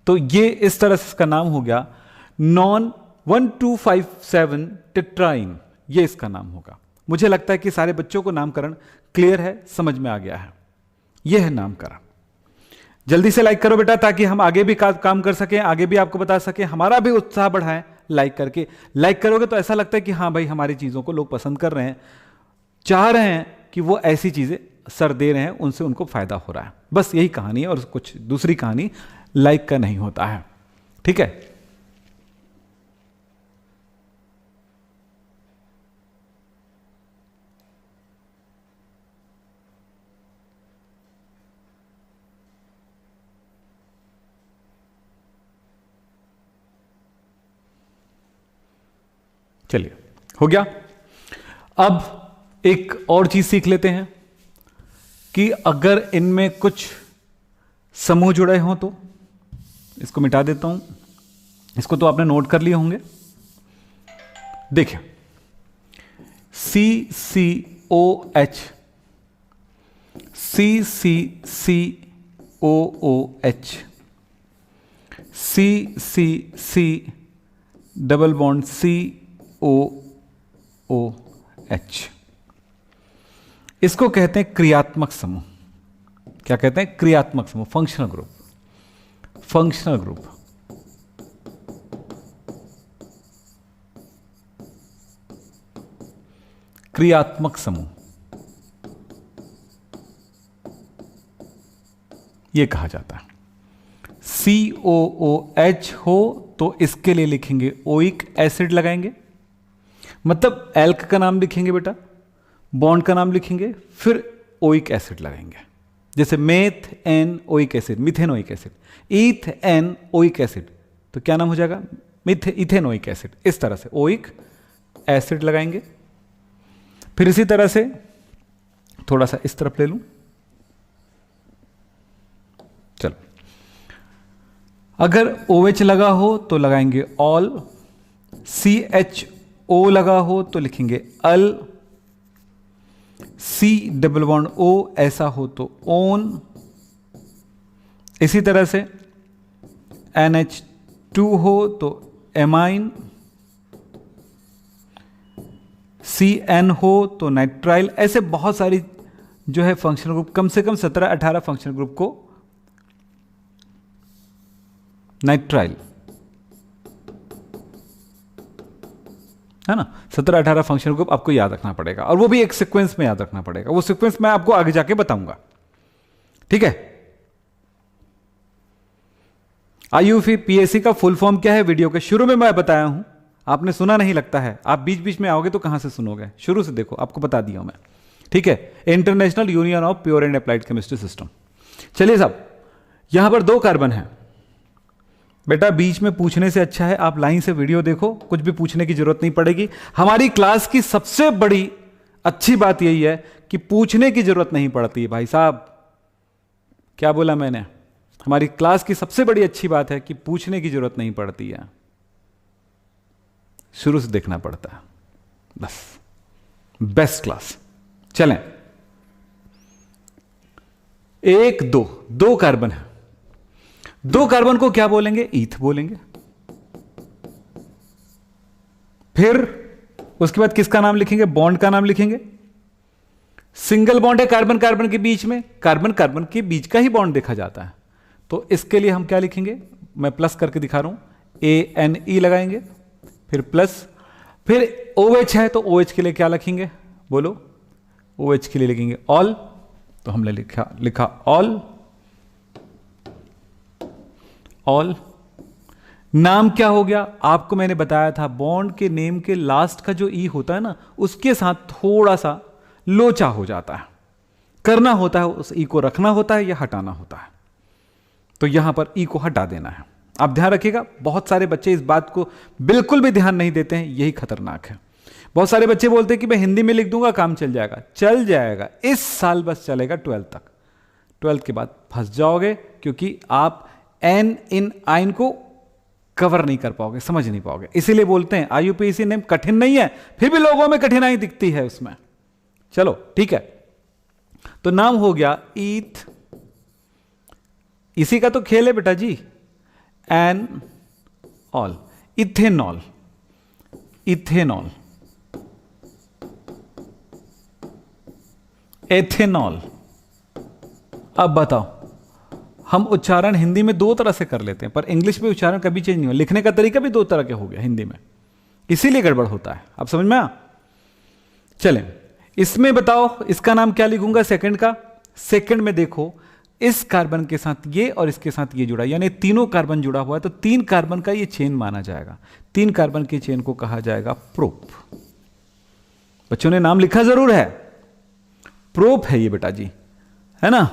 तो ये इस तरह से इसका नाम हो गया नॉन 1 2 5 7 टेट्राइन, ये इसका नाम होगा। मुझे लगता है कि सारे बच्चों को नामकरण क्लियर है, समझ में आ गया है। यह है नामकरण। जल्दी से लाइक करो बेटा, ताकि हम आगे भी काम कर सकें, आगे भी आपको बता सकें, हमारा भी उत्साह बढ़ाएं लाइक करके। लाइक करोगे तो ऐसा लगता है कि हाँ भाई हमारी चीजों को लोग पसंद कर रहे हैं, चाह रहे हैं कि वो ऐसी चीजें सर दे रहे हैं, उनसे उनको फायदा हो रहा है। बस यही कहानी है, और कुछ दूसरी कहानी लाइक का नहीं होता है। ठीक है, चलिए हो गया। अब एक और चीज सीख लेते हैं कि अगर इनमें कुछ समूह जुड़े हों तो इसको मिटा देता हूं। इसको तो आपने नोट कर लिए होंगे। देखिए CCOH, CCCOOH, CCC double bond COOH, इसको कहते हैं क्रियात्मक समूह। क्या कहते हैं? क्रियात्मक समूह, फंक्शनल ग्रुप। फंक्शनल ग्रुप क्रियात्मक समूह यह कहा जाता है। COOH हो तो इसके लिए लिखेंगे ओइक एसिड लगाएंगे, मतलब एल्क का नाम लिखेंगे बेटा, बॉन्ड का नाम लिखेंगे, फिर ओइक एसिड लगाएंगे। जैसे meth an oic acid, methanoic acid, eth an oic acid, तो क्या नाम हो जाएगा? Ethanoic acid. इस तरह से ओइक एसिड लगाएंगे। फिर इसी तरह से थोड़ा सा इस तरफ ले लूं, चलो। अगर OH लगा हो तो लगाएंगे ऑल, CHO लगा हो तो लिखेंगे अल, C डबल बॉन्ड O ऐसा हो तो ओन। इसी तरह से NH2 हो तो एमाइन, CN हो तो नाइट्राइल। ऐसे बहुत सारी जो है फंक्शनल ग्रुप, कम से कम 17-18 फंक्शनल ग्रुप को नाइट्राइल, है ना, 17-18 फंक्शनल ग्रुप आपको याद रखना पड़ेगा, और वो भी एक सीक्वेंस में याद रखना पड़ेगा। वो सीक्वेंस मैं आपको आगे जाके बताऊंगा, ठीक है। IUPAC का फुल फॉर्म क्या है वीडियो के शुरू में मैं बताया हूं, आपने सुना नहीं लगता है, आप बीच बीच में आओगे तो कहां से सुनोगे, शुरू से देखो, आपको बता दिया मैं, ठीक है। International union of pure and applied chemistry system. चलिए साहब, यहां पर 2 कार्बन है बेटा, बीच में पूछने से अच्छा है आप लाइन से वीडियो देखो, कुछ भी पूछने की जरूरत नहीं पड़ेगी। हमारी क्लास की सबसे बड़ी अच्छी बात यही है कि पूछने की जरूरत नहीं पड़ती है। भाई साहब, क्या बोला मैंने, हमारी क्लास की सबसे बड़ी अच्छी बात है कि पूछने की जरूरत नहीं पड़ती है, शुरू से देखना पड़ता है, बस बेस्ट क्लास। चलें, 1 2 कार्बन है, 2 कार्बन को क्या बोलेंगे, ईथ बोलेंगे। फिर उसके बाद किसका नाम लिखेंगे, बॉन्ड का नाम लिखेंगे। सिंगल बॉन्ड है कार्बन कार्बन के बीच में, कार्बन कार्बन के बीच का ही बॉन्ड देखा जाता है, तो इसके लिए हम क्या लिखेंगे, मैं प्लस करके दिखा रहा हूं, ANE लगाएंगे, फिर प्लस, फिर OH है तो OH के लिए क्या लिखेंगे, बोलो, OH के लिए लिखेंगे ऑल, तो हमने लिखा ऑल, ऑल। नाम क्या हो गया, आपको मैंने बताया था, बॉन्ड के नेम के लास्ट का जो ई होता है ना, उसके साथ थोड़ा सा लोचा हो जाता है, करना होता है, उस ई को रखना होता है या हटाना होता है, तो यहां पर ई को हटा देना है। आप ध्यान रखिएगा, बहुत सारे बच्चे इस बात को बिल्कुल भी ध्यान नहीं देते हैं, यही खतरनाक है। बहुत सारे बच्चे बोलते हैं कि मैं हिंदी में लिख दूंगा काम चल जाएगा, चल जाएगा, इस साल बस चलेगा 12th तक, 12th के बाद फंस जाओगे, क्योंकि आप एन इन आइन को कवर नहीं कर पाओगे, समझ नहीं पाओगे। इसीलिए बोलते हैं IUPAC नेम कठिन नहीं है, फिर भी लोगों में कठिनाई दिखती है उसमें। चलो ठीक है, तो नाम हो गया ईथ, इसी का तो खेल है बेटा जी, an ol, ethanol, ethanol, ethanol. अब बताओ, हम उच्चारण हिंदी में 2 तरह से कर लेते हैं, पर इंग्लिश में उच्चारण कभी चेंज नहीं हुआ, लिखने का तरीका भी 2 तरह के हो गया हिंदी में, इसीलिए गड़बड़ होता है। आप समझ में आ? चलें, इसमें बताओ इसका नाम क्या लिखूंगा, सेकंड का। सेकंड में देखो, इस कार्बन के साथ ये और इसके साथ ये जुड़ा, यानी तीनों कार्बन जुड़ा हुआ है, तो 3 कार्बन का ये चेन माना जाएगा। 3 कार्बन के चेन को कहा जाएगा प्रोप। बच्चों ने नाम लिखा जरूर है, प्रोप है ये बेटा जी, है ना,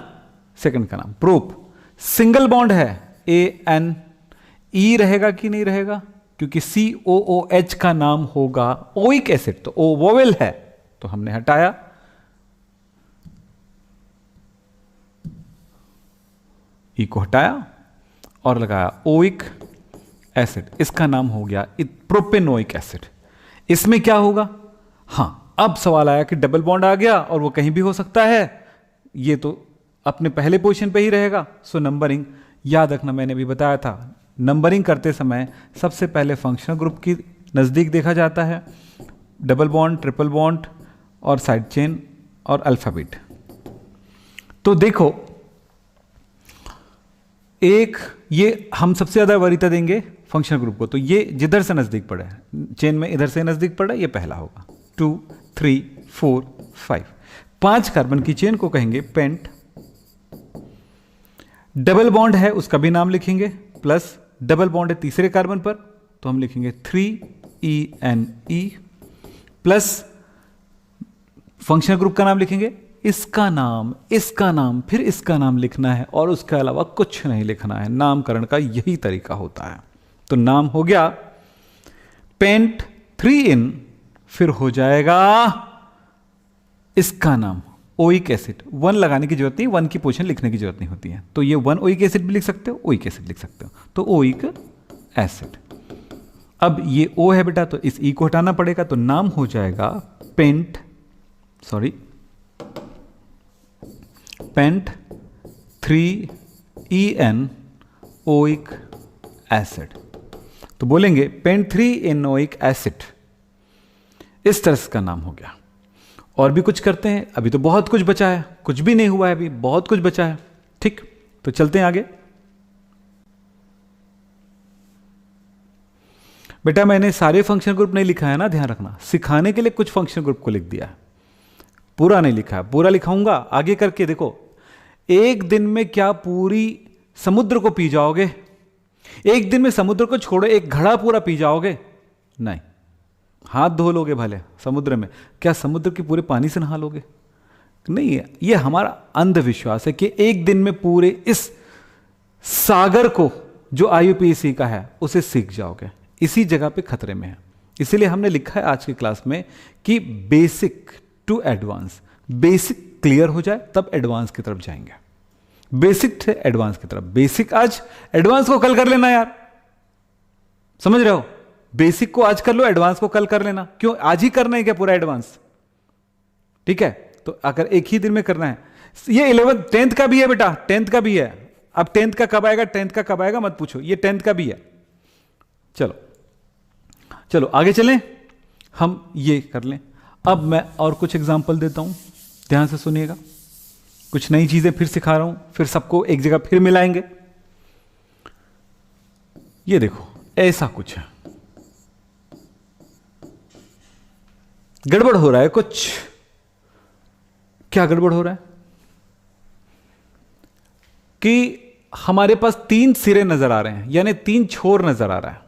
सेकंड का नाम प्रोप। सिंगल बॉन्ड है, ANE रहेगा कि नहीं रहेगा, क्योंकि COOH का नाम होगा ओइक एसिड, तो O वोवेल है तो हमने हटाया, E को हटाया और लगाया ओइक एसिड, इसका नाम हो गया प्रोपेनोइक एसिड। इसमें क्या होगा, हां अब सवाल आया कि डबल बॉन्ड आ गया और वो कहीं भी हो सकता है, ये तो अपने पहले पोजीशन पे ही रहेगा। सो नंबरिंग याद रखना, मैंने भी बताया था, नंबरिंग करते समय सबसे पहले फंक्शनल ग्रुप की नज़दीक देखा जाता है, डबल बॉन्ड, ट्रिपल बॉन्ड और साइड चेन और अल्फाबेट। तो देखो, एक ये हम सबसे ज़्यादा वरीयता देंगे फंक्शनल ग्रुप को, तो ये जिधर से नज़दीक पड़ा है चेन में, इधर से नज़दीक पड़ा, ये पहला होगा। 2 3 4 5, 5 कार्बन की चेन को कहेंगे पेंट। डबल बॉन्ड है उसका भी नाम लिखेंगे, प्लस डबल बॉन्ड है तीसरे कार्बन पर, तो हम लिखेंगे 3ENE, प्लस फंक्शनल ग्रुप का नाम लिखेंगे, इसका नाम, इसका नाम, फिर इसका नाम लिखना है और उसके अलावा कुछ नहीं लिखना है। नामकरण का यही तरीका होता है। तो नाम हो गया पेंट 3 फिर हो जाएगा इसका नाम ओइक एसिड। 1 लगाने की जरूरत नहीं, 1 की पोजीशन लिखने की जरूरत नहीं होती है, तो ये 1 ओइक एसिड भी लिख सकते हो, ओइक एसिड लिख सकते हो, तो ओइक एसिड। अब ये O है बेटा, तो इस E को हटाना पड़ेगा, तो नाम हो जाएगा paint, paint 3EN oic acid. तो बोलेंगे पेंट 3 एनोइक एसिड, इस तरह से का नाम हो गया। और भी कुछ करते हैं, अभी तो बहुत कुछ बचा है, कुछ भी नहीं हुआ है अभी, बहुत कुछ बचा है। ठीक, तो चलते हैं आगे। बेटा मैंने सारे फंक्शन ग्रुप नहीं लिखा है ना, ध्यान रखना, सिखाने के लिए कुछ फंक्शन ग्रुप को लिख दिया है, पूरा नहीं लिखा है, पूरा लिखाऊंगा आगे करके। देखो, एक दिन में क्या पूरी समुद्र को पी जाओगे? एक दिन में समुद्र को छोड़ो, एक घड़ा पूरा पी जाओगे? नहीं। हाथ धो लोगे भले समुद्र में, क्या समुद्र के पूरे पानी से नहा लोगे? नहीं है। ये हमारा अंधविश्वास है कि एक दिन में पूरे इस सागर को जो IUPAC का है उसे सीख जाओगे। इसी जगह पे खतरे में है। इसीलिए हमने लिखा है आज की क्लास में कि basic to advance, basic clear हो जाए तब एडवांस की तरफ जाएंगे, बेसिक से एडवांस की तरफ। बेसिक आज, एडवांस को कल कर लेना यार, समझ रहे हो? बेसिक को आज कर लो, एडवांस को कल कर लेना। क्यों, आज ही करना है क्या पूरा एडवांस? ठीक है, तो अगर एक ही दिन में करना है, ये 11th 10th का भी है बेटा, 10th का भी है। अब 10th का कब आएगा, 10th का कब आएगा मत पूछो, ये 10th का भी है। चलो चलो आगे चलें, हम ये कर लें। अब मैं और कुछ एग्जांपल देता हूं, ध्यान से सुनिएगा। कुछ नई चीजें फिर सिखा रहा हूं, फिर सबको एक जगह फिर मिलाएंगे। ये देखो, ऐसा कुछ है, गड़बड़ हो रहा है कुछ। क्या गड़बड़ हो रहा है कि हमारे पास 3 सिरे नजर आ रहे हैं, यानी 3 छोर नजर आ रहा है।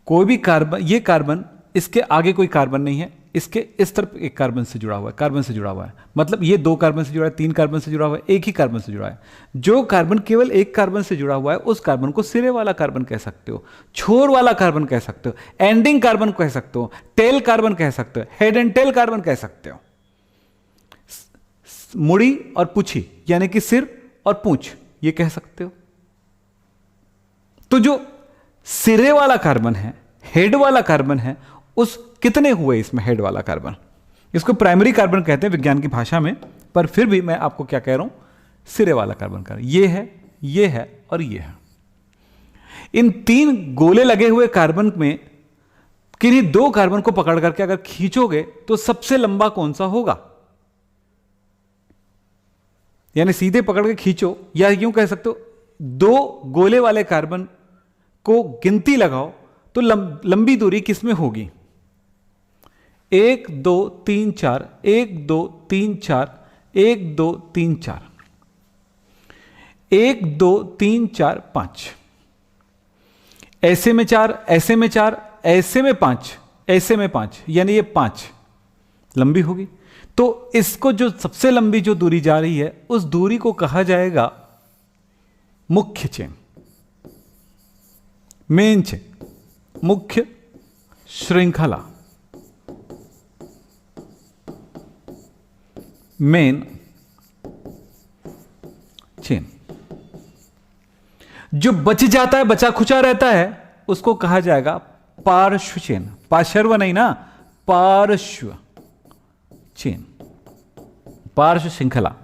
कोई भी कार्बन, ये कार्बन, इसके आगे कोई कार्बन नहीं है, इसके इस तरफ एक कार्बन से जुड़ा हुआ है, कार्बन से जुड़ा हुआ है, मतलब ये 2 कार्बन से जुड़ा है, 3 कार्बन से जुड़ा हुआ है, एक ही कार्बन से जुड़ा है। जो कार्बन केवल एक कार्बन से जुड़ा हुआ है उस कार्बन को सिरे वाला कार्बन कह सकते हो, छोर वाला कार्बन कह सकते हो, एंडिंग कार्बन कह सकते हो, टेल कार्बन कह सकते हो, हेड एंड टेल कार्बन कह सकते हो। मुड़ी और पूछी यानी कि सिर और पूंछ, ये कह सकते हो। तो जो सिरे वाला कार्बन है, हेड वाला कार्बन है, उस कितने हुए इसमें हेड वाला कार्बन? इसको प्राइमरी कार्बन कहते हैं विज्ञान की भाषा में, पर फिर भी मैं आपको क्या कह रहा हूं, सिरे वाला कार्बन का। ये है, ये है और ये है। इन 3 गोले लगे हुए कार्बन में किन्हीं 2 कार्बन को पकड़ करके अगर खींचोगे तो सबसे लंबा कौन सा होगा? यानी सीधे पकड़ के खींचो, या यूं कह सकते हो 2 गोले वाले कार्बन को गिनती लगाओ तो लंबी दूरी किसमें होगी? 1 2 3 4, 1 2 3 4, 1 2 3 4, 1 2 3 4 5, ऐसे में 4, ऐसे में 4, ऐसे में 5, ऐसे में 5, यानी ये 5 लंबी होगी। तो इसको जो सबसे लंबी जो दूरी जा रही है उस दूरी को कहा जाएगा मुख्य चेन, मेन चेन, मुख्य श्रृंखला, मेन चेन। जो बच जाता है, बचा खुचा रहता है, उसको कहा जाएगा पार्श्व चेन। पार्श्व नहीं ना, पार्श्व चेन, पार्श्व श्रृंखला,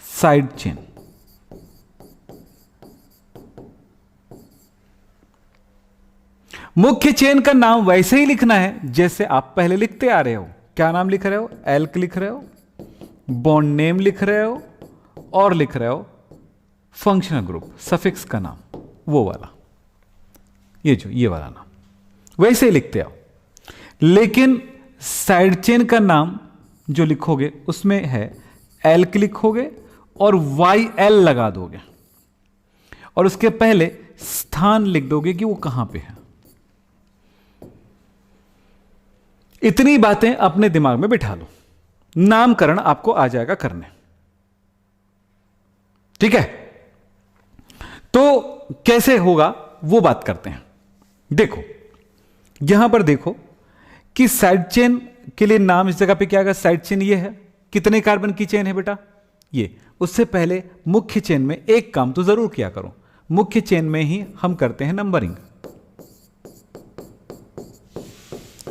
साइड चेन। मुख्य चेन का नाम वैसे ही लिखना है जैसे आप पहले लिखते आ रहे हो। क्या नाम लिख रहे हो? एल्क लिख रहे हो, बॉन्ड नेम लिख रहे हो, और लिख रहे हो फंक्शनल ग्रुप, सफिक्स का नाम, वो वाला, ये वाला नाम वैसे ही लिखते आओ। लेकिन साइड चेन का नाम जो लिखोगे उसमें है एल्क लिखोगे और YL लगा दोगे, और उसके पहले स्थान लिख दोगे कि वो कहां पे है। इतनी बातें अपने दिमाग में बिठा लो, नामकरण आपको आ जाएगा करने। ठीक है, तो कैसे होगा वो बात करते हैं। देखो यहां पर देखो कि साइड चेन के लिए नाम इस जगह पे क्या आएगा? साइड चेन ये है, कितने कार्बन की चेन है बेटा? ये। उससे पहले मुख्य चेन में एक काम तो जरूर किया करो, मुख्य चेन में ही हम करते हैं नंबरिंग,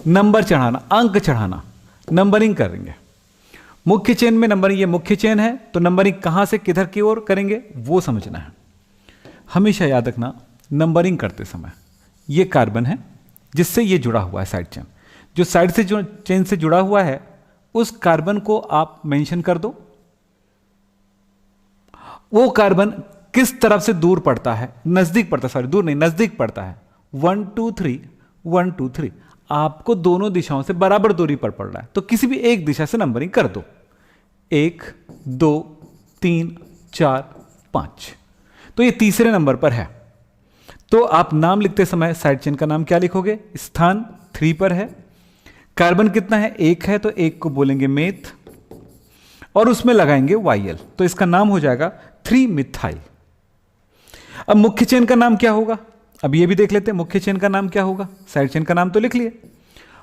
नंबर चढ़ाना, अंक चढ़ाना, नंबरिंग करेंगे मुख्य चेन में। नंबरिंग, ये मुख्य चेन है तो नंबरिंग कहां से किधर की ओर करेंगे वो समझना है। हमेशा याद रखना, नंबरिंग करते समय ये कार्बन है जिससे ये जुड़ा हुआ है साइड चेन, जो साइड से जो चेन से जुड़ा हुआ है उस कार्बन को आप मेंशन कर दो। वो कार्बन किस तरफ से दूर पड़ता है, नजदीक पड़ता है, सॉरी दूर नहीं, नजदीक पड़ता है। 1 2 3 1 2 3, आपको दोनों दिशाओं से बराबर दूरी पर पड़ रहा है, तो किसी भी एक दिशा से नंबरिंग कर दो। 1 2 3 4 5, तो ये तीसरे नंबर पर है। तो आप नाम लिखते समय साइड चेन का नाम क्या लिखोगे? स्थान 3 पर है, कार्बन कितना है? 1 है, तो 1 को बोलेंगे मेथ और उसमें लगाएंगे YL, तो इसका नाम हो जाएगा 3 मिथाइल। अब मुख्य चेन का नाम क्या होगा? अब ये भी देख लेते हैं मुख्य चेन का नाम क्या होगा। साइड चेन का नाम तो लिख लिए।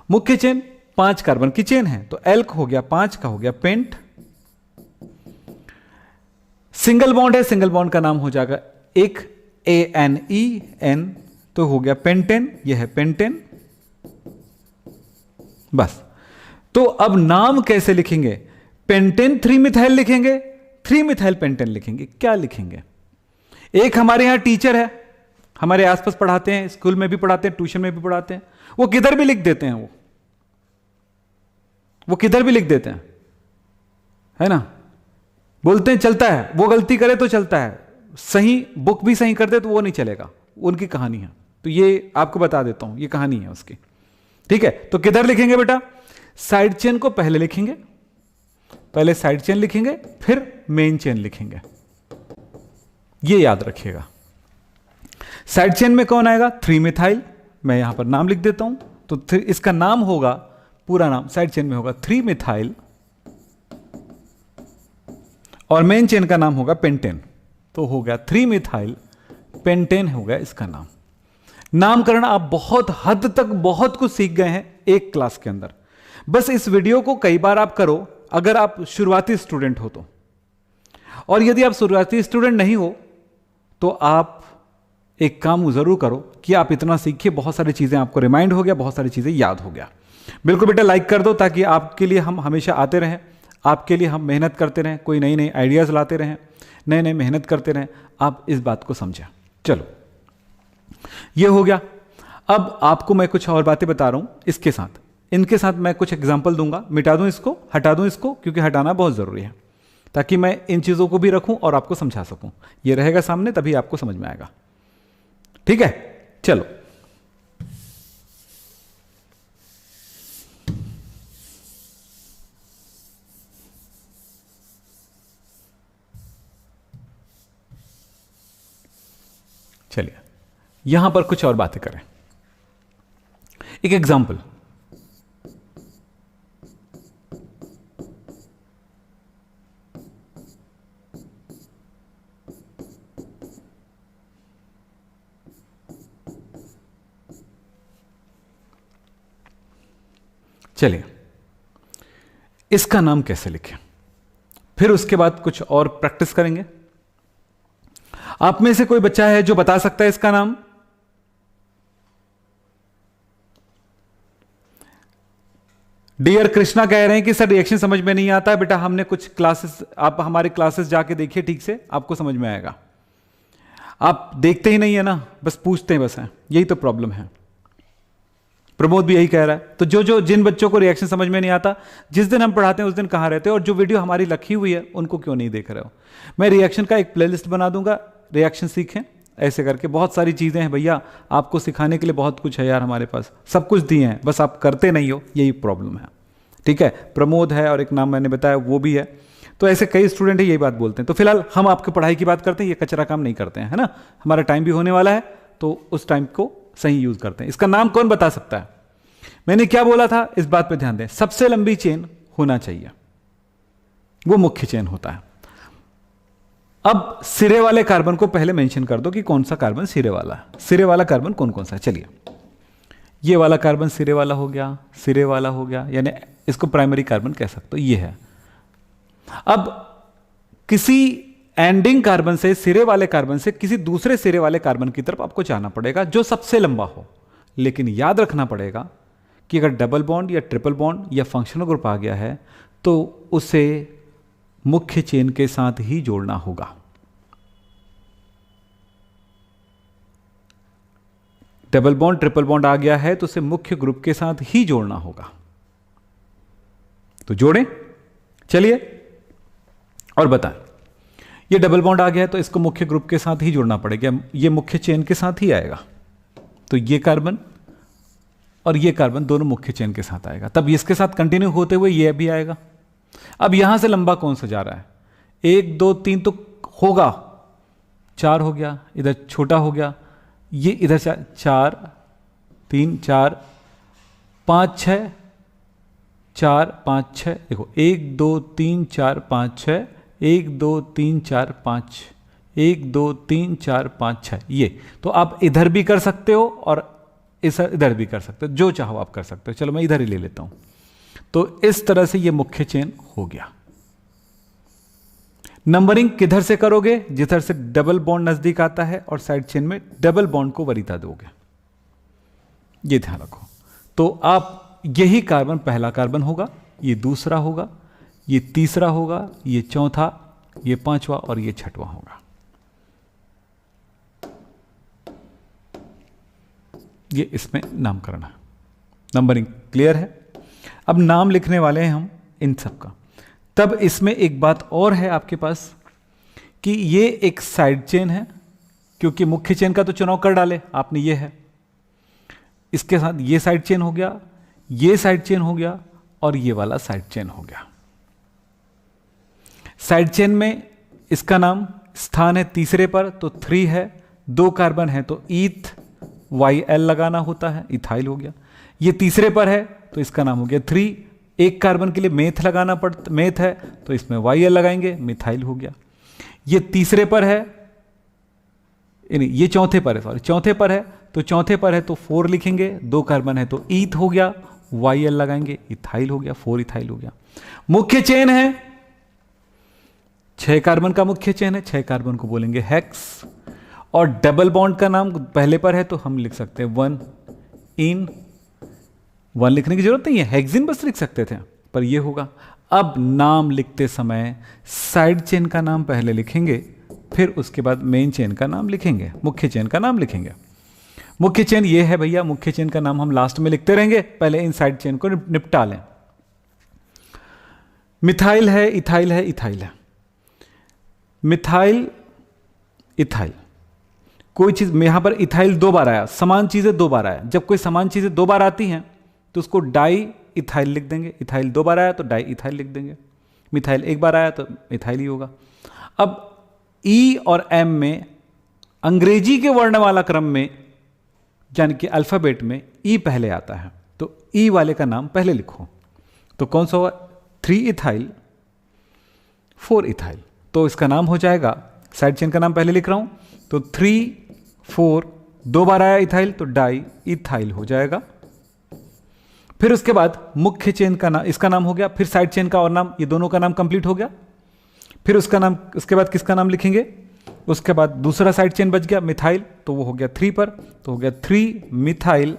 मुख्य चेन 5 कार्बन की चेन है, तो एल्क हो गया, 5 का हो गया पेंट। सिंगल बॉन्ड है, सिंगल बॉन्ड का नाम हो जाएगा एक ANEN, तो हो गया पेंटेन, यह है पेंटेन। बस, तो अब नाम कैसे लिखेंगे? पेंटेन 3 मिथाइल लिखेंगे, 3 मिथाइल पेंटेन लिखेंगे। क्या लिखेंगे? एक हमारे यहां टीचर है, हमारे आसपास पढ़ाते हैं, स्कूल में भी पढ़ाते हैं, ट्यूशन में भी पढ़ाते हैं, वो किधर भी लिख देते हैं, वो किधर भी लिख देते हैं, है ना, बोलते हैं चलता है, वो गलती करे तो चलता है, सही बुक भी सही कर दे तो वो नहीं चलेगा, उनकी कहानी है। तो ये आपको बता देता हूं, ये कहानी है उसकी, ठीक है। तो किधर लिखेंगे बेटा? साइड चेन को पहले लिखेंगे, पहले साइड चेन लिखेंगे, फिर मेन चेन लिखेंगे, ये याद रखिएगा। साइड चेन में कौन आएगा? 3 मिथाइल, मैं यहां पर नाम लिख देता हूं, तो इसका नाम होगा, पूरा नाम साइड चेन में होगा 3 मिथाइल, और मेन चेन का नाम होगा पेंटेन, तो हो गया 3 मिथाइल पेंटेन हो गया इसका नाम। नामकरण आप बहुत हद तक बहुत कुछ सीख गए हैं एक क्लास के अंदर। बस इस वीडियो को कई बार आप करो अगर आप शुरुआती स्टूडेंट हो तो, और यदि आप शुरुआती स्टूडेंट नहीं हो तो आप एक काम जरूर करो कि आप इतना सीखिए, बहुत सारी चीजें आपको रिमाइंड हो गया, बहुत सारी चीजें याद हो गया। बिल्कुल बेटा लाइक कर दो ताकि आपके लिए हम हमेशा आते रहें, आपके लिए हम मेहनत करते रहें, कोई नई नई आइडियाज लाते रहें, नए नए मेहनत करते रहें, आप इस बात को समझें। चलो ये हो गया। अब आपको मैं कुछ और बातें बता रहा हूं इसके साथ, इनके साथ मैं कुछ एग्जाम्पल दूंगा, मिटा दूं इसको, हटा दूं इसको, क्योंकि हटाना बहुत जरूरी है ताकि मैं इन चीजों को भी रखूं और आपको समझा सकूं। ये रहेगा सामने तभी आपको समझ में आएगा, ठीक है। चलो चलिए यहां पर कुछ और बातें करें। एक एग्जाम्पल, चलिए इसका नाम कैसे लिखें, फिर उसके बाद कुछ और प्रैक्टिस करेंगे। आप में से कोई बच्चा है जो बता सकता है इसका नाम? डियर कृष्णा कह रहे हैं कि सर रिएक्शन समझ में नहीं आता है। बेटा हमने कुछ क्लासेस, आप हमारे क्लासेस जाके देखिए ठीक से, आपको समझ में आएगा। आप देखते ही नहीं है ना, बस पूछते हैं बस हैं, यही तो प्रॉब्लम है। प्रमोद भी यही कह रहा है। तो जिन बच्चों को रिएक्शन समझ में नहीं आता, जिस दिन हम पढ़ाते हैं उस दिन कहां रहते हो, और जो वीडियो हमारी रखी हुई है उनको क्यों नहीं देख रहे हो? मैं रिएक्शन का एक प्लेलिस्ट बना दूंगा, रिएक्शन सीखें, ऐसे करके बहुत सारी चीजें हैं भैया, आपको सिखाने के लिए बहुत कुछ है यार, हमारे पास सब कुछ दिए हैं, बस आप करते नहीं हो, यही प्रॉब्लम है, ठीक है। प्रमोद है और एक नाम मैंने बताया वो भी है, तो ऐसे कई स्टूडेंट है यही बात बोलते हैं। तो फिलहाल हम आपकी पढ़ाई की बात करते हैं, ये कचरा काम नहीं करते हैं, है ना। हमारा टाइम भी होने वाला है तो उस टाइम को सही यूज करते हैं। इसका नाम कौन बता सकता है? मैंने क्या बोला था, इस बात पे ध्यान दें, सबसे लंबी चेन होना चाहिए, वो मुख्य चेन होता है। अब सिरे वाले कार्बन को पहले मेंशन कर दो कि कौन सा कार्बन सिरे वाला है। सिरे वाला कार्बन कौन कौन सा है? चलिए ये वाला कार्बन सिरे वाला हो गया, सिरे वाला हो गया, यानी इसको प्राइमरी कार्बन कह सकते हो, ये है। अब किसी एंडिंग कार्बन से, सिरे वाले कार्बन से किसी दूसरे सिरे वाले कार्बन की तरफ आपको जाना पड़ेगा जो सबसे लंबा हो, लेकिन याद रखना पड़ेगा कि अगर डबल बॉन्ड या ट्रिपल बॉन्ड या फंक्शनल ग्रुप आ गया है तो उसे मुख्य चेन के साथ ही जोड़ना होगा। डबल बॉन्ड ट्रिपल बॉन्ड आ गया है तो उसे मुख्य ग्रुप के साथ ही जोड़ना होगा, तो जोड़ें, चलिए और बताएं। ये डबल बॉन्ड आ गया है तो इसको मुख्य ग्रुप के साथ ही जोड़ना पड़ेगा, ये मुख्य चेन के साथ ही आएगा। तो ये कार्बन और ये कार्बन दोनों मुख्य चेन के साथ आएगा, तब इसके साथ कंटिन्यू होते हुए ये भी आएगा। अब यहां से लंबा कौन सा जा रहा है, 1 2 3 तो होगा, 4 हो गया, इधर छोटा हो गया, ये इधर 4 3 4 5 6 4 5 6, देखो 1 2 3 4 5 6, 1 2 3 4 5, 1 2 3 4 5 6, ये तो आप इधर भी कर सकते हो और इधर भी कर सकते हो, जो चाहो आप कर सकते हो। चलो मैं इधर ही ले लेता हूं। तो इस तरह से ये मुख्य चेन हो गया। नंबरिंग किधर से करोगे, जिधर से डबल बॉन्ड नजदीक आता है और साइड चेन में डबल बॉन्ड को वरीयता दोगे, ये ध्यान रखो। तो आप यही कार्बन पहला कार्बन होगा, ये दूसरा होगा, ये तीसरा होगा, ये चौथा, ये पांचवा और ये छठवां होगा। ये इसमें नामकरण है। नंबरिंग क्लियर है। अब नाम लिखने वाले हैं हम इन सब का। तब इसमें एक बात और है आपके पास कि ये एक साइड चेन है, क्योंकि मुख्य चेन का तो चुनाव कर डाले आपने, ये है, इसके साथ ये साइड चेन हो गया, ये साइड चेन हो गया और ये वाला साइड चेन हो गया। साइड चेन में इसका नाम स्थान है तीसरे पर, तो 3 है, 2 कार्बन है तो ईथ, YL लगाना होता है, इथाइल हो गया। ये तीसरे पर है तो इसका नाम हो गया 3, 1 कार्बन के लिए मेथ लगाना पड़ता, मेथ है तो इसमें YL लगाएंगे, मिथाइल हो गया। ये तीसरे पर है, ये चौथे पर है, सॉरी चौथे पर है, तो चौथे पर है तो 4 लिखेंगे, 2 कार्बन है तो ईथ हो गया, YL लगाएंगे, इथाइल हो गया, 4 इथाइल हो गया। मुख्य चेन है 6 कार्बन का मुख्य चेन है, 6 कार्बन को बोलेंगे हेक्स। और डबल बॉन्ड का नाम पहले पर है तो हम लिख सकते हैं 1 इन, 1 लिखने की जरूरत नहीं है, हेक्सिन बस लिख सकते थे, पर ये होगा। अब नाम लिखते समय साइड चेन का नाम पहले लिखेंगे, फिर उसके बाद मेन चेन का नाम लिखेंगे, मुख्य चेन का नाम लिखेंगे। मुख्य चेन ये है भैया, मुख्य चेन का नाम हम लास्ट में लिखते रहेंगे, पहले इन साइड चेन को निपटा लें। मिथाइल है, इथाइल है, इथाइल है, मिथाइल इथाइल। कोई चीज में यहां पर इथाइल 2 बार आया, समान चीजें 2 बार आया। जब कोई समान चीजें 2 बार आती हैं तो उसको डाई इथाइल लिख देंगे। इथाइल 2 बार आया तो डाई इथाइल लिख देंगे। मिथाइल 1 बार आया तो इथाइल ही होगा। अब ई और एम में अंग्रेजी के वर्णमाला क्रम में, यानी कि अल्फाबेट में ई पहले आता है, तो ई वाले का नाम पहले लिखो। तो कौन सा हुआ, 3 इथाइल 4 इथाइल। तो इसका नाम हो जाएगा, साइड चेन का नाम पहले लिख रहा हूं, तो 3 4 2 बार आया इथाइल तो डाई इथाइल हो जाएगा। फिर उसके बाद मुख्य चेन का नाम, इसका नाम हो गया, फिर साइड चेन का और नाम, ये दोनों का नाम कंप्लीट हो गया। फिर उसका नाम, उसके बाद किसका नाम लिखेंगे, उसके बाद दूसरा साइड चेन बच गया मिथाइल, तो वो हो गया 3 पर, तो हो गया 3 मिथाइल।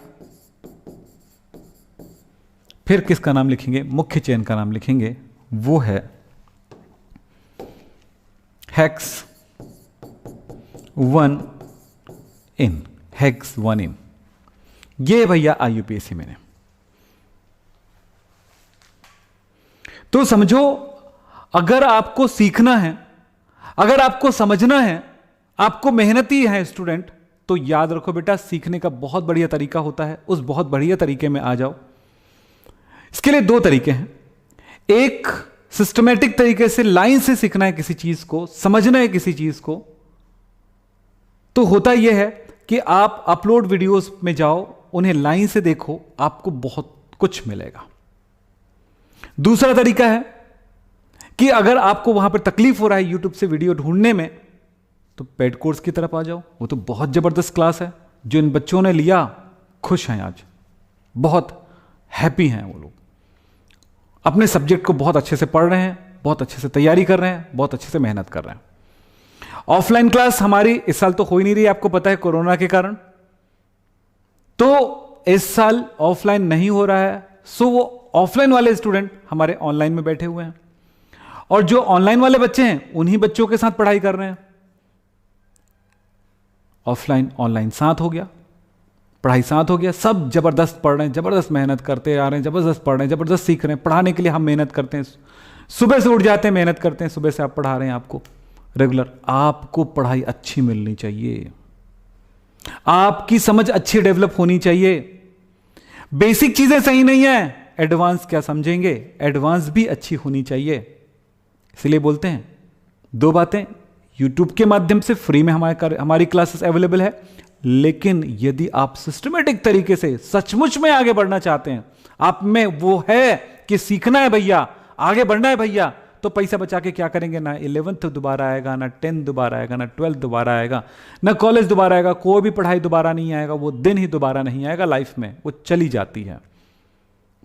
फिर किसका नाम लिखेंगे, मुख्य चेन का नाम लिखेंगे, वो है हेक्स 1 इन, हेक्स 1 इन। ये भैया IUPAC मैंने। तो समझो, अगर आपको सीखना है, अगर आपको समझना है, आपको मेहनती है स्टूडेंट, तो याद रखो बेटा, सीखने का बहुत बढ़िया तरीका होता है, उस बहुत बढ़िया तरीके में आ जाओ। इसके लिए 2 तरीके हैं। एक, सिस्टमेटिक तरीके से लाइन से सीखना है किसी चीज को, समझना है किसी चीज को, तो होता यह है कि आप अपलोड वीडियोस में जाओ, उन्हें लाइन से देखो, आपको बहुत कुछ मिलेगा। दूसरा तरीका है कि अगर आपको वहां पर तकलीफ हो रहा है यूट्यूब से वीडियो ढूंढने में, तो पेड कोर्स की तरफ आ जाओ। वो तो बहुत जबरदस्त क्लास है, जो इन बच्चों ने लिया खुश हैं, आज बहुत हैप्पी हैं वो लोग, अपने सब्जेक्ट को बहुत अच्छे से पढ़ रहे हैं, बहुत अच्छे से तैयारी कर रहे हैं, बहुत अच्छे से मेहनत कर रहे हैं। ऑफलाइन क्लास हमारी इस साल तो हो ही नहीं रही, आपको पता है कोरोना के कारण, तो इस साल ऑफलाइन नहीं हो रहा है। सो वो ऑफलाइन वाले स्टूडेंट हमारे ऑनलाइन में बैठे हुए हैं, और जो ऑनलाइन वाले बच्चे हैं उन्हीं बच्चों के साथ पढ़ाई कर रहे हैं। ऑफलाइन ऑनलाइन साथ हो गया, पढ़ाई साथ हो गया, सब जबरदस्त पढ़ रहे हैं, जबरदस्त मेहनत करते आ रहे हैं, जबरदस्त पढ़ रहे हैं, जबरदस्त सीख रहे हैं। पढ़ाने के लिए हम मेहनत करते हैं, सुबह से उठ जाते हैं, मेहनत करते हैं, सुबह से आप पढ़ा रहे हैं आपको रेगुलर। आपको पढ़ाई अच्छी मिलनी चाहिए, आपकी समझ अच्छी डेवलप होनी चाहिए। बेसिक चीजें सही नहीं है, एडवांस क्या समझेंगे, एडवांस भी अच्छी होनी चाहिए। इसलिए बोलते हैं दो बातें, यूट्यूब के माध्यम से फ्री में हमारी क्लासेस अवेलेबल है, लेकिन यदि आप सिस्टमेटिक तरीके से सचमुच में आगे बढ़ना चाहते हैं, आप में वो है कि सीखना है भैया, आगे बढ़ना है भैया, तो पैसा बचा के क्या करेंगे, ना 11th दोबारा आएगा, ना 10th दोबारा आएगा, ना 12th दोबारा आएगा, ना कॉलेज दोबारा आएगा, कोई भी पढ़ाई दोबारा नहीं आएगा, वो दिन ही दोबारा नहीं आएगा लाइफ में, वो चली जाती है।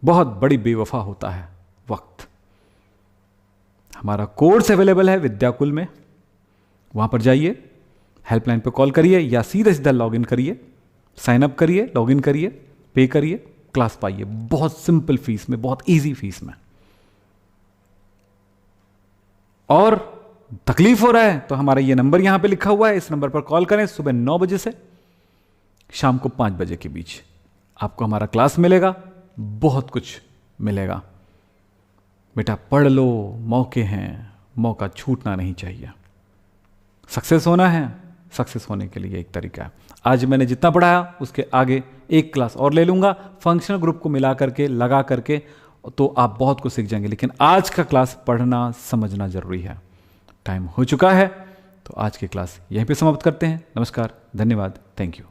बहुत बड़ी बेवफा होता है वक्त। हमारा कोर्स अवेलेबल है विद्याकुल में, वहां पर जाइए, हेल्पलाइन पे कॉल करिए या सीधे सीधा लॉगिन करिए, साइन अप करिए, लॉगिन करिए, पे करिए, क्लास पाइए, बहुत सिंपल फीस में, बहुत इजी फीस में। और तकलीफ हो रहा है तो हमारा ये नंबर यहां पे लिखा हुआ है, इस नंबर पर कॉल करें। सुबह 9 बजे से शाम को 5 बजे के बीच आपको हमारा क्लास मिलेगा, बहुत कुछ मिलेगा। बेटा पढ़ लो, मौके हैं, मौका छूटना नहीं चाहिए। सक्सेस होना है, सक्सेस होने के लिए एक तरीका है। आज मैंने जितना पढ़ाया उसके आगे एक क्लास और ले लूंगा, फंक्शनल ग्रुप को मिला करके, लगा करके, तो आप बहुत कुछ सीख जाएंगे। लेकिन आज का क्लास पढ़ना समझना जरूरी है। टाइम हो चुका है, तो आज की क्लास यहीं पे समाप्त करते हैं। नमस्कार, धन्यवाद, थैंक यू।